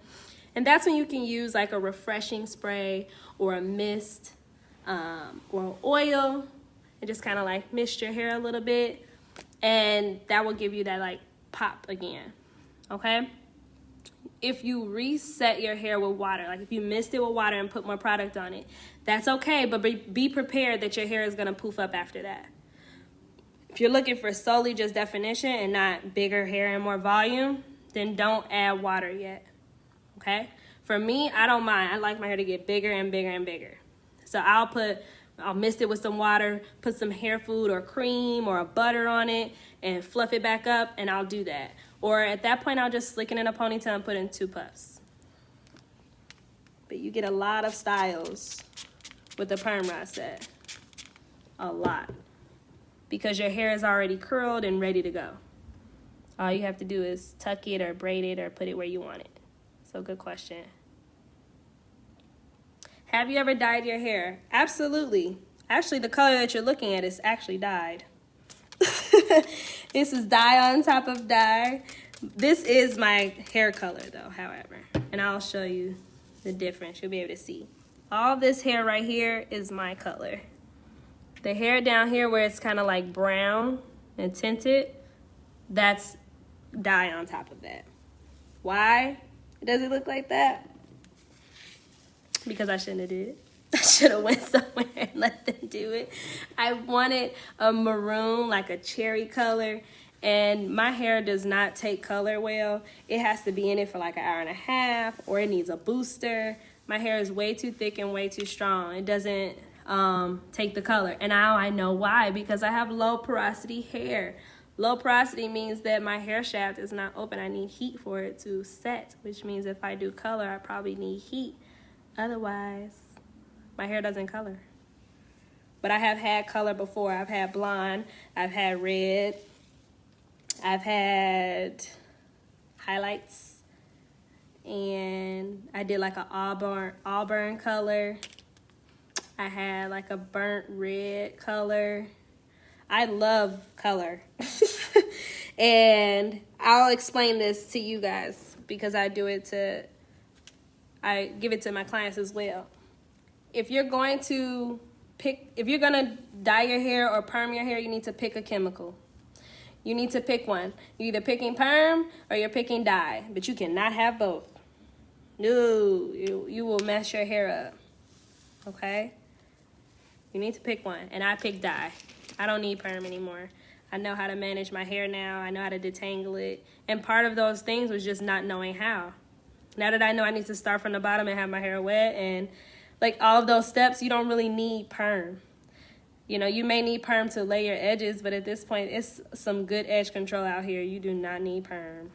[SPEAKER 1] And that's when you can use like a refreshing spray or a mist or oil and just kind of like mist your hair a little bit, and that will give you that like pop again. Okay, if you reset your hair with water, like if you mist it with water and put more product on it, that's okay, but be prepared that your hair is going to poof up after that. If you're looking for solely just definition and not bigger hair and more volume, then don't add water yet. Okay, For me, I don't mind. I like my hair to get bigger and bigger and bigger. So I'll mist it with some water, put some hair food or cream or a butter on it, and fluff it back up, and I'll do that. Or at that point, I'll just slick it in a ponytail and put it in 2 puffs. But you get a lot of styles with the perm rod set. A lot. Because your hair is already curled and ready to go. All you have to do is tuck it or braid it or put it where you want it. So good question. Have you ever dyed your hair? Absolutely. Actually, the color that you're looking at is actually dyed. This is dye on top of dye. This is my hair color though, however. And I'll show you the difference. You'll be able to see. All this hair right here is my color. The hair down here where it's kind of like brown and tinted, that's dye on top of that. Why does it look like that? Because I shouldn't have did it. I should have went somewhere and let them do it. I wanted a maroon, like a cherry color, and my hair does not take color well. It has to be in it for like an hour and a half, or it needs a booster. My hair is way too thick and way too strong. It doesn't take the color. And now I know why, because I have low porosity hair. Low porosity means that my hair shaft is not open. I need heat for it to set, which means if I do color, I probably need heat. Otherwise, my hair doesn't color. But I have had color before. I've had blonde, I've had red, I've had highlights, and I did like an auburn color. I had like a burnt red color. I love color. And I'll explain this to you guys because I give it to my clients as well. If you're going to dye your hair or perm your hair, you need to pick a chemical. You need to pick one. You're either picking perm or you're picking dye, but you cannot have both. No, you will mess your hair up. Okay? You need to pick one, and I picked dye. I don't need perm anymore. I know how to manage my hair now. I know how to detangle it. And part of those things was just not knowing how. Now that I know I need to start from the bottom and have my hair wet and like all of those steps, you don't really need perm. You know, you may need perm to lay your edges, but at this point, it's some good edge control out here. You do not need perm.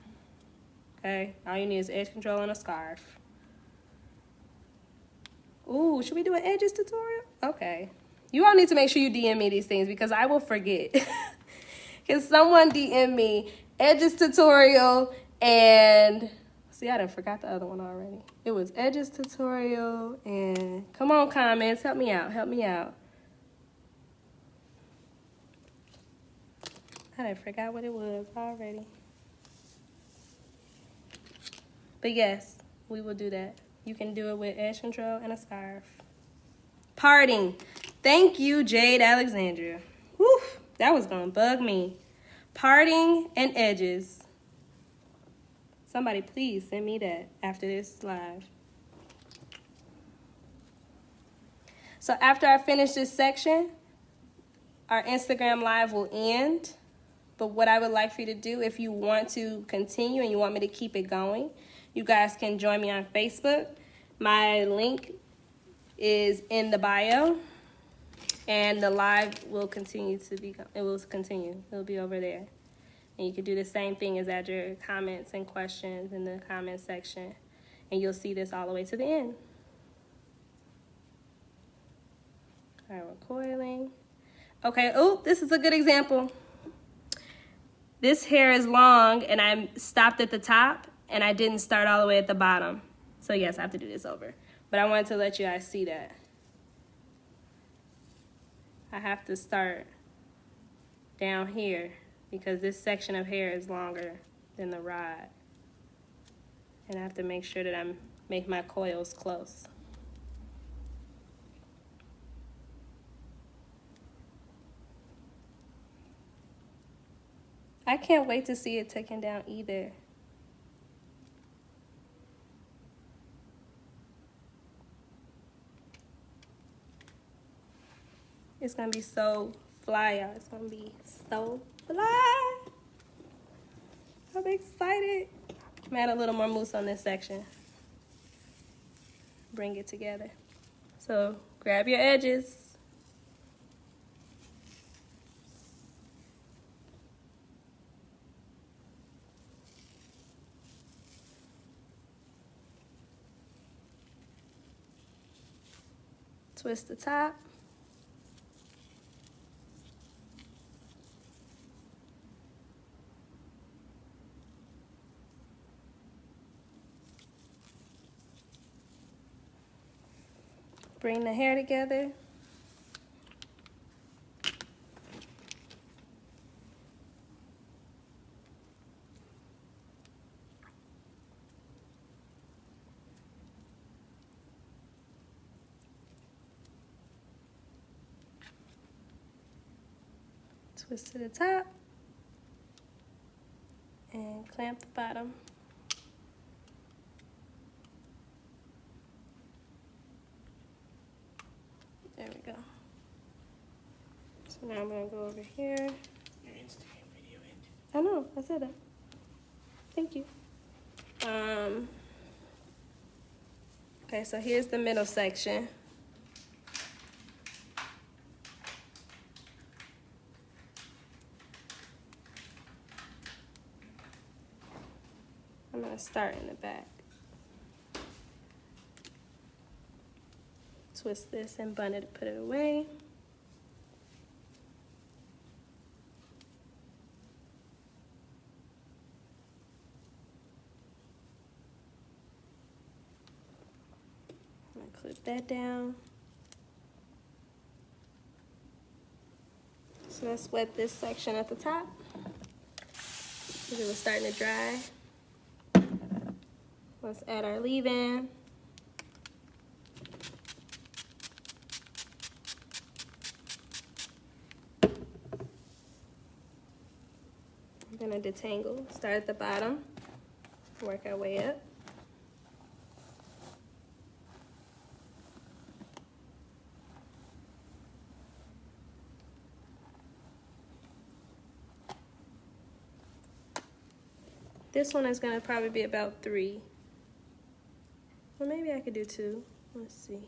[SPEAKER 1] Okay? All you need is edge control and a scarf. Ooh, should we do an edges tutorial? Okay. You all need to make sure you DM me these things because I will forget. Because someone DM me edges tutorial and... See, I done forgot the other one already. It was edges tutorial and come on comments, help me out, help me out. I done forgot what it was already. But yes, we will do that. You can do it with edge control and a scarf. Parting. Thank you, Jade Alexandria. Whew, that was gonna bug me. Parting and edges. Somebody please send me that after this live. So after I finish this section, our Instagram live will end. But what I would like for you to do, if you want to continue and you want me to keep it going, you guys can join me on Facebook. My link is in the bio. And the live will continue to be, it'll be over there. And you can do the same thing as add your comments and questions in the comment section. And you'll see this all the way to the end. All right, we're coiling. Okay, oh, this is a good example. This hair is long and I stopped at the top and I didn't start all the way at the bottom. So yes, I have to do this over. But I wanted to let you guys see that. I have to start down here because this section of hair is longer than the rod. And I have to make sure that I make my coils close. I can't wait to see it taken down either. It's gonna be so fly, y'all. It's gonna be so fly. I'm excited. I'm gonna add a little more mousse on this section. bring it together. So grab your edges. Twist the top. Bring the hair together. Twist to the top and clamp the bottom. There we go. So now I'm gonna go over here.
[SPEAKER 2] Your Instagram video ended.
[SPEAKER 1] I know, I said that. Thank you. Okay, so here's the middle section. I'm gonna start in the back. Twist this and bun it, put it away. I'm gonna clip that down. So let's wet this section at the top, because it was starting to dry. Let's add our leave-in. I'm gonna detangle, start at the bottom, work our way up. This one is gonna probably be about 3. Well, maybe I could do 2. Let's see.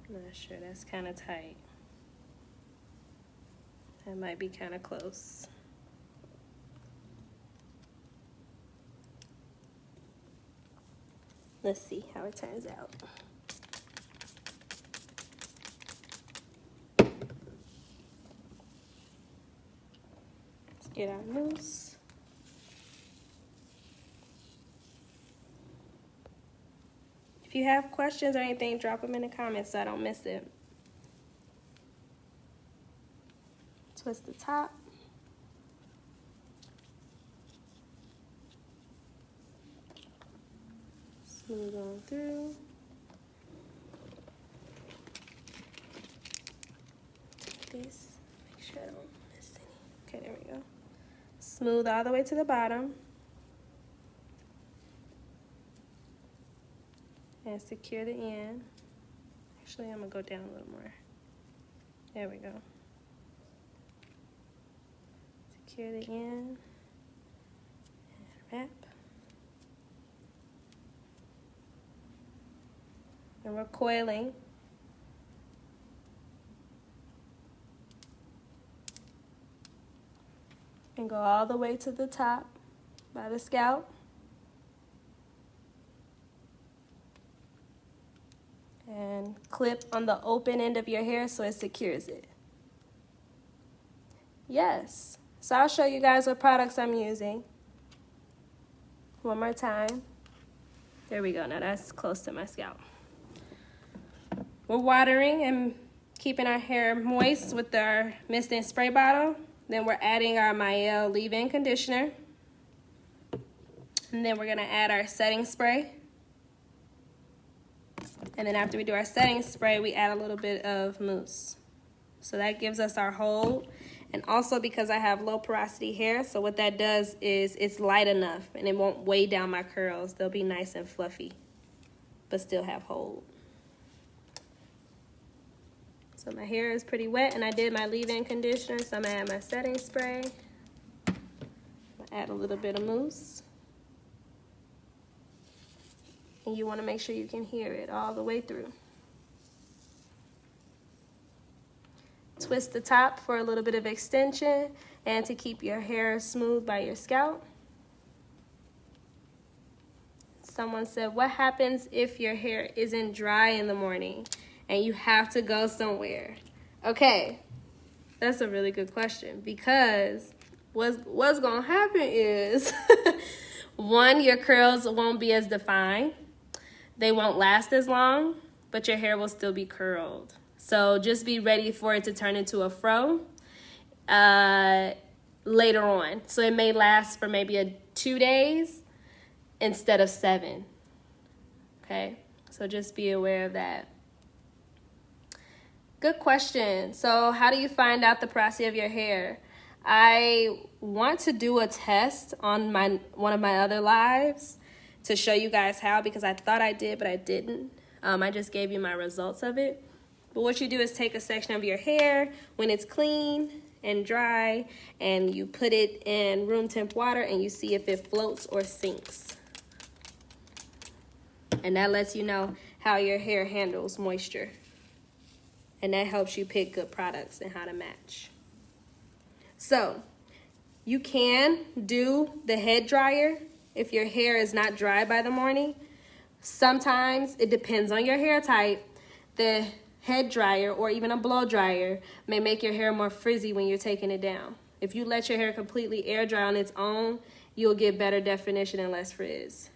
[SPEAKER 1] I'm not sure, that's kind of tight. That might be kind of close. Let's see how it turns out. Let's get our mousse. If you have questions or anything, drop them in the comments so I don't miss it. Twist the top. Smooth on through. Take this, make sure I don't miss any. Okay, there we go. Smooth all the way to the bottom. And secure the end. Actually, I'm gonna go down a little more. There we go. Secure the end. And wrap. And we're coiling. And go all the way to the top by the scalp. And clip on the open end of your hair so it secures it. Yes. So I'll show you guys what products I'm using. One more time. There we go. Now that's close to my scalp. We're watering and keeping our hair moist with our mist and spray bottle. Then we're adding our Mielle leave-in conditioner. And then we're gonna add our setting spray. And then after we do our setting spray, we add a little bit of mousse. So that gives us our hold. And also because I have low porosity hair, so what that does is it's light enough and it won't weigh down my curls. They'll be nice and fluffy, but still have hold. So my hair is pretty wet and I did my leave-in conditioner, so I'm gonna add my setting spray. I'll add a little bit of mousse. And you want to make sure you can hear it all the way through. Twist the top for a little bit of extension and to keep your hair smooth by your scalp. Someone said, what happens if your hair isn't dry in the morning and you have to go somewhere? Okay, that's a really good question, because what's gonna happen is, one, your curls won't be as defined. They won't last as long, but your hair will still be curled. So just be ready for it to turn into a fro later on. So it may last for maybe 2 days instead of 7. Okay, so just be aware of that. Good question. So how do you find out the porosity of your hair? I want to do a test on one of my other lives to show you guys how, because I thought I did, but I didn't. I just gave you my results of it. But what you do is take a section of your hair when it's clean and dry, and you put it in room temp water and you see if it floats or sinks. And that lets you know how your hair handles moisture. And that helps you pick good products and how to match. So you can do the head dryer if your hair is not dry by the morning. Sometimes it depends on your hair type. The head dryer or even a blow dryer may make your hair more frizzy when you're taking it down. If you let your hair completely air dry on its own, you'll get better definition and less frizz.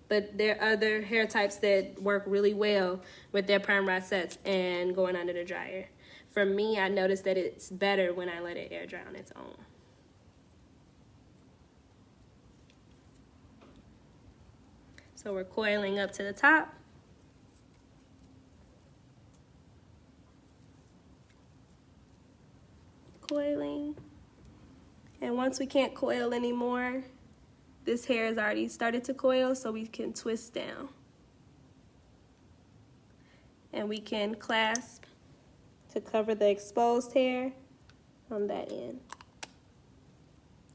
[SPEAKER 1] But there are other hair types that work really well with their perm rod sets and going under the dryer. For me, I noticed that it's better when I let it air dry on its own. So we're coiling up to the top. Coiling. And once we can't coil anymore, this hair has already started to coil, so we can twist down. And we can clasp to cover the exposed hair on that end.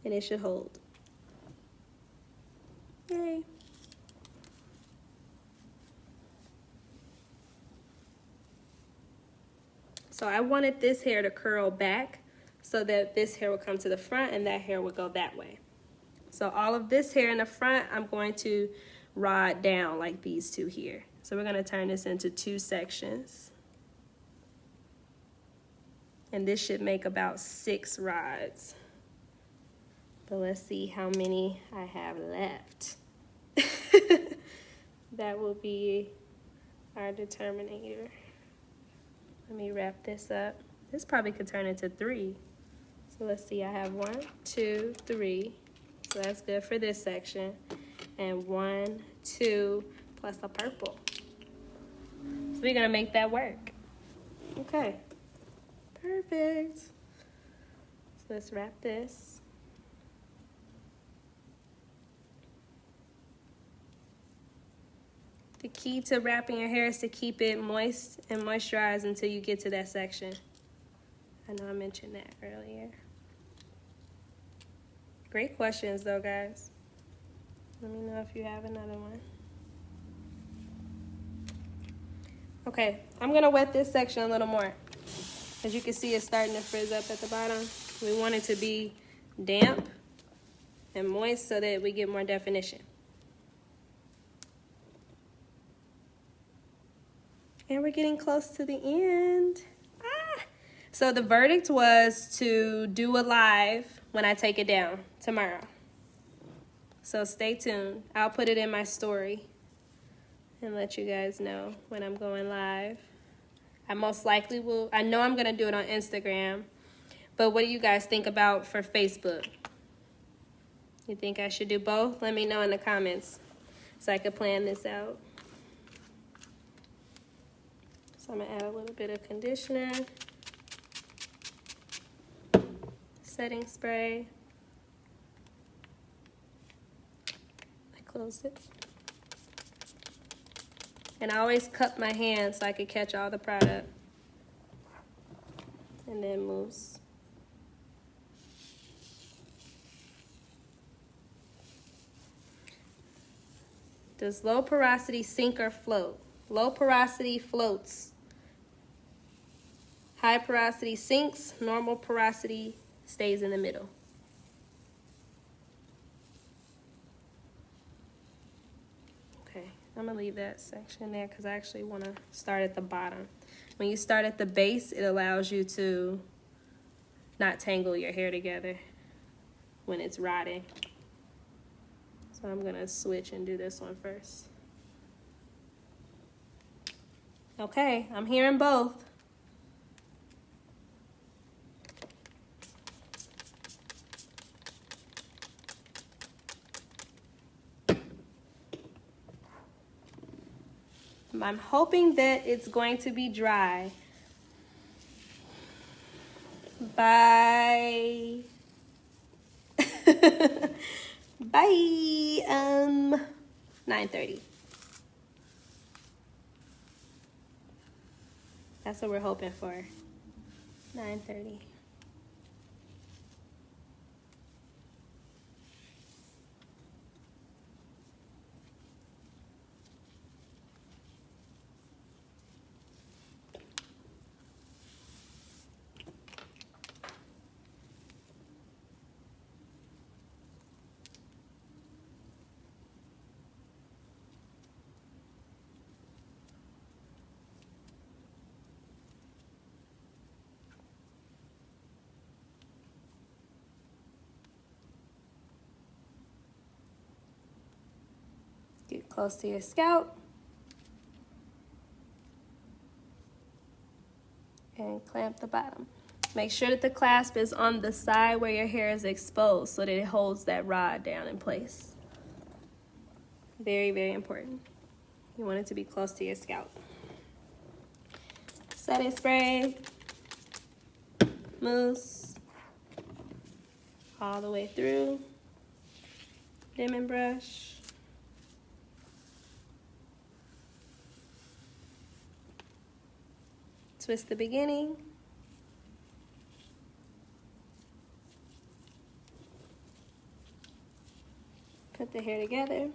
[SPEAKER 1] And it should hold. Yay. So I wanted this hair to curl back so that this hair will come to the front and that hair will go that way. So all of this hair in the front, I'm going to rod down like these two here. So we're going to turn this into 2 sections. And this should make about 6 rods. But let's see how many I have left. That will be our determinator. Let me wrap this up. This probably could turn into 3. So let's see, I have 1, 2, 3. So that's good for this section. And 1, 2, plus a purple. So we're gonna make that work. Okay, perfect. So let's wrap this. The key to wrapping your hair is to keep it moist and moisturized until you get to that section. I know I mentioned that earlier. Great questions though, guys. Let me know if you have another one. Okay, I'm gonna wet this section a little more. As you can see, it's starting to frizz up at the bottom. We want it to be damp and moist so that we get more definition. And we're getting close to the end. So the verdict was to do a live when I take it down tomorrow. So stay tuned. I'll put it in my story and let you guys know when I'm going live. I most likely will. I know I'm going to do it on Instagram. But what do you guys think about for Facebook? You think I should do both? Let me know in the comments so I can plan this out. So I'm going to add a little bit of conditioner. Setting spray. I closed it. And I always cup my hands so I can catch all the product. And then mousse. Does low porosity sink or float? Low porosity floats. High porosity sinks. Normal porosity stays in the middle. Okay, I'm gonna leave that section there because I actually want to start at the bottom. When you start at the base, it allows you to not tangle your hair together when it's rotting. So I'm gonna switch and do this one first. Okay, I'm hearing both. I'm hoping that it's going to be dry by by 9:30. That's what we're hoping for. 9:30. Get close to your scalp. And clamp the bottom. Make sure that the clasp is on the side where your hair is exposed so that it holds that rod down in place. Very, very important. You want it to be close to your scalp. Setting spray, mousse, all the way through. Lemon brush. Twist the beginning. Put the hair together.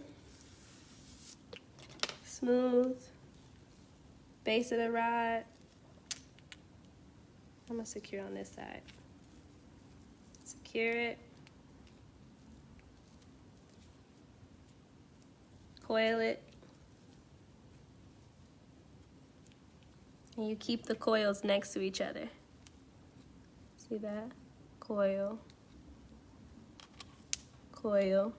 [SPEAKER 1] Smooth. Base of the rod. I'm gonna secure on this side. Secure it. Coil it. And you keep the coils next to each other. See that? Coil. Coil.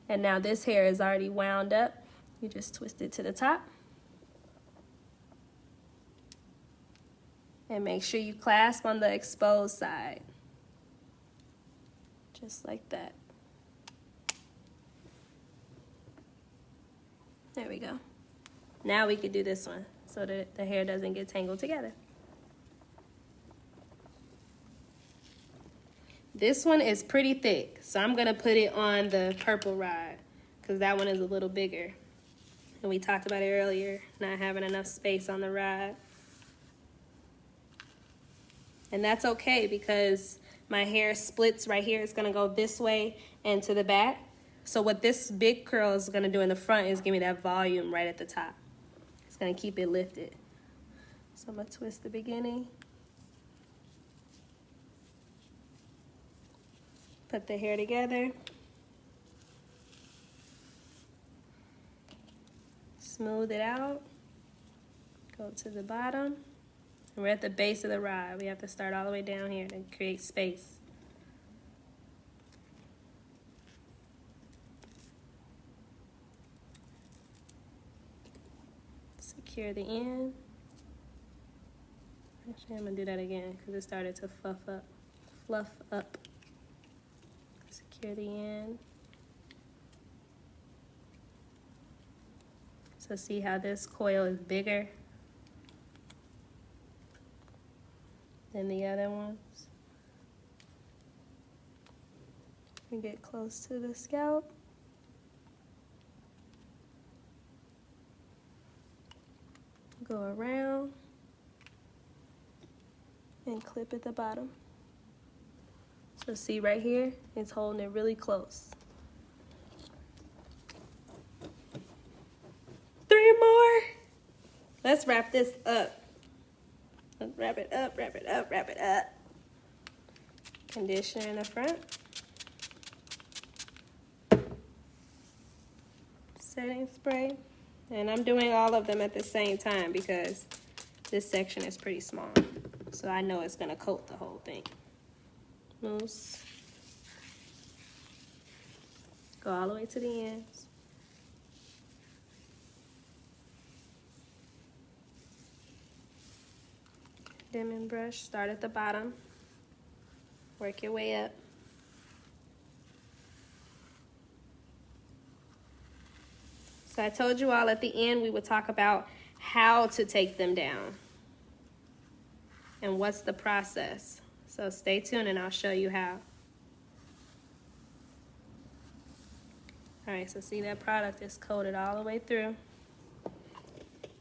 [SPEAKER 1] And now this hair is already wound up. You just twist it to the top. And make sure you clasp on the exposed side. Just like that. There we go. Now we can do this one so that the hair doesn't get tangled together. This one is pretty thick, so I'm gonna put it on the purple rod because that one is a little bigger. And we talked about it earlier, not having enough space on the rod. And that's okay because my hair splits right here. It's gonna go this way and to the back. So what this big curl is gonna do in the front is give me that volume right at the top. It's gonna keep it lifted. So I'm gonna twist the beginning. Put the hair together. Smooth it out. Go to the bottom. And we're at the base of the rod. We have to start all the way down here to create space. Secure the end. Actually, I'm gonna do that again because it started to fluff up. Secure the end. So see how this coil is bigger than the other ones. We get close to the scalp. Go around and clip at the bottom. So see right here, it's holding it really close. let's wrap this up. Let's wrap it up, wrap it up, wrap it up. Conditioner in the front. Setting spray. And I'm doing all of them at the same time because this section is pretty small. So I know it's gonna coat the whole thing. Mousse. Go all the way to the ends. Dimming brush, start at the bottom. Work your way up. So I told you all at the end we would talk about how to take them down and what's the process. So stay tuned and I'll show you how. All right, so see that product is coated all the way through.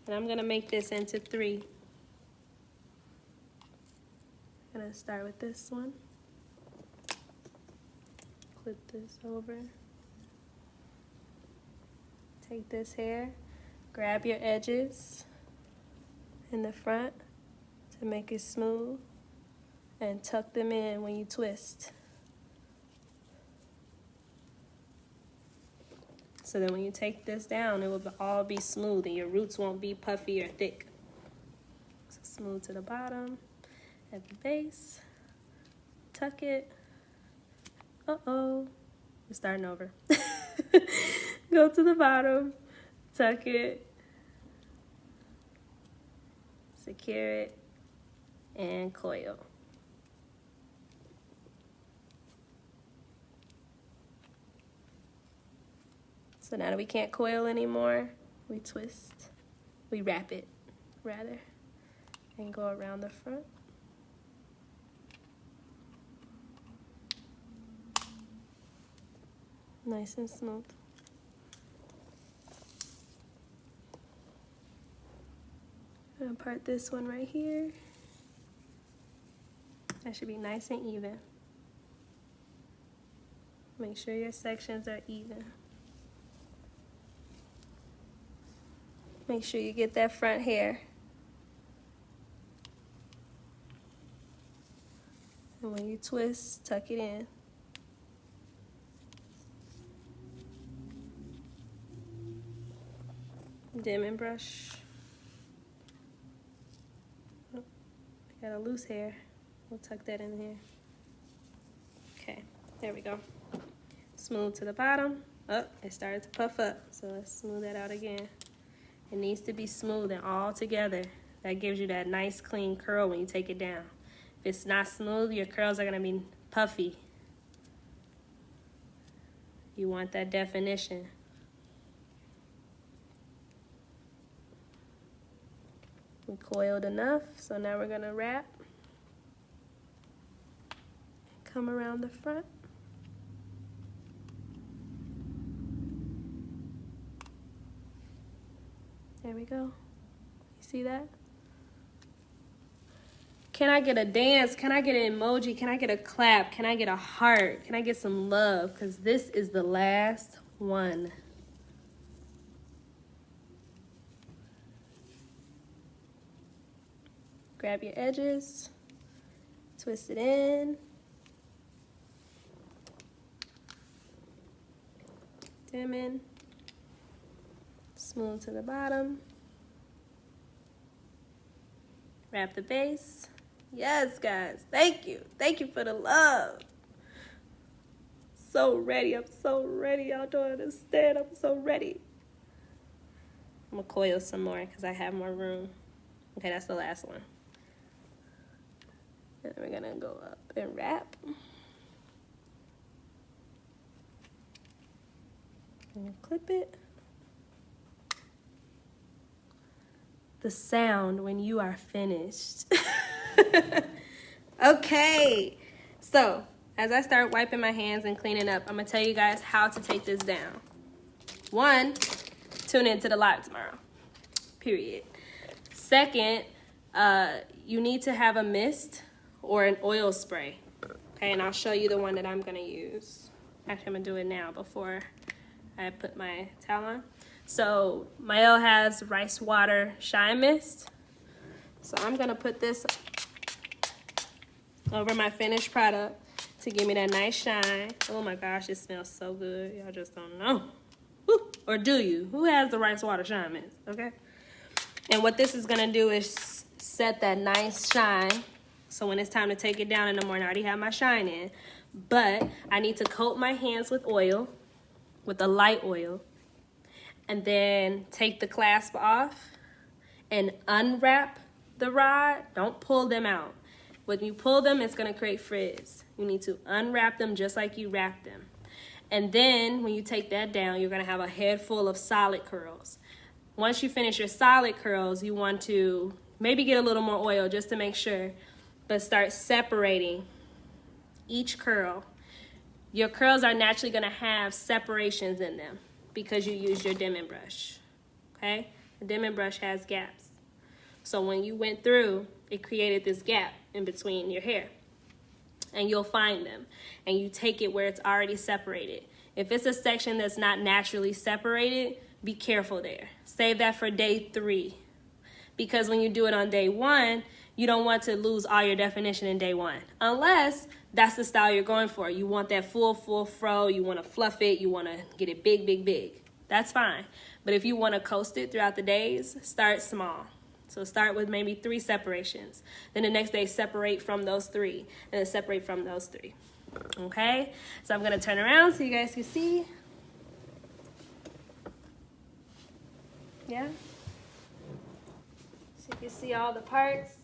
[SPEAKER 1] And I'm gonna make this into 3. I'm gonna start with this one. Clip this over. Take this hair, grab your edges in the front to make it smooth and tuck them in when you twist. So that when you take this down, it will all be smooth and your roots won't be puffy or thick. So smooth to the bottom, at the base, tuck it. Uh-oh, we're starting over. Go to the bottom, tuck it, secure it, and coil. So now that we can't coil anymore, we twist, we wrap it, rather, and go around the front. Nice and smooth. I'm gonna part this one right here. That should be nice and even. Make sure your sections are even. Make sure you get that front hair. And when you twist, tuck it in. Dimming brush. Oh, I got a loose hair. We'll tuck that in here. Okay, there we go. Smooth to the bottom. Oh, it started to puff up, so let's smooth that out again. It needs to be smooth and all together. That gives you that nice clean curl when you take it down. If it's not smooth, your curls are gonna be puffy. You want that definition. We coiled enough, so now we're gonna wrap. Come around the front. There we go. You see that? Can I get a dance? Can I get an emoji? Can I get a clap? Can I get a heart? Can I get some love? Because this is the last one. Grab your edges, twist it in. Dimming. Smooth to the bottom. Wrap the base. Yes, guys. Thank you. Thank you for the love. So ready. I'm so ready. Y'all don't understand. I'm so ready. I'm going to coil some more because I have more room. Okay, that's the last one. And we're going to go up and wrap. And clip it. The sound when you are finished. Okay, so as I start wiping my hands and cleaning up, I'm gonna tell you guys how to take this down. 1, tune into the live tomorrow, period. 2nd, you need to have a mist or an oil spray, okay, and I'll show you the one that I'm gonna use. Actually, I'm gonna do it now before I put my towel on. So Mielle has rice water shine mist. So I'm gonna put this over my finished product to give me that nice shine. Oh my gosh, it smells so good. Y'all just don't know. Woo. Or do you? Who has the rice water shine mist? Okay. And what this is gonna do is set that nice shine. So when it's time to take it down in the morning, I already have my shine in. But I need to coat my hands with oil, with a light oil. And then take the clasp off and unwrap the rod. Don't pull them out. When you pull them, it's gonna create frizz. You need to unwrap them just like you wrap them. And then when you take that down, you're gonna have a head full of solid curls. Once you finish your solid curls, you want to maybe get a little more oil just to make sure, but start separating each curl. Your curls are naturally gonna have separations in them because you use your Devin brush, okay? The Devin brush has gaps. So when you went through, it created this gap in between your hair. And you'll find them. And you take it where it's already separated. If it's a section that's not naturally separated, be careful there. Save that for day 3. Because when you do it on day 1, you don't want to lose all your definition in day 1. Unless that's the style you're going for. You want that full fro. You want to fluff it. You want to get it big, big, big. That's fine. But if you want to coast it throughout the days, start small. So start with maybe 3 separations. Then the next day, separate from those 3. And then separate from those 3. Okay? So I'm going to turn around so you guys can see. Yeah? So you can see all the parts.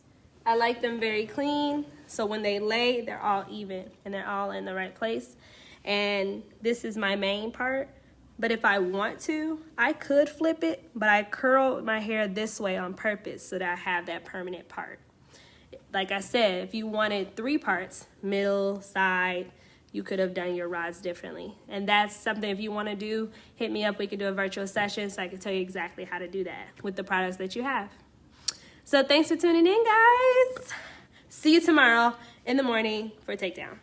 [SPEAKER 1] I like them very clean. So when they lay, they're all even. And they're all in the right place. And this is my main part. But if I want to, I could flip it, but I curl my hair this way on purpose so that I have that permanent part. Like I said, if you wanted 3 parts, middle, side, you could have done your rods differently. And that's something if you want to do, hit me up. We can do a virtual session so I can tell you exactly how to do that with the products that you have. So thanks for tuning in, guys. See you tomorrow in the morning for Takedown.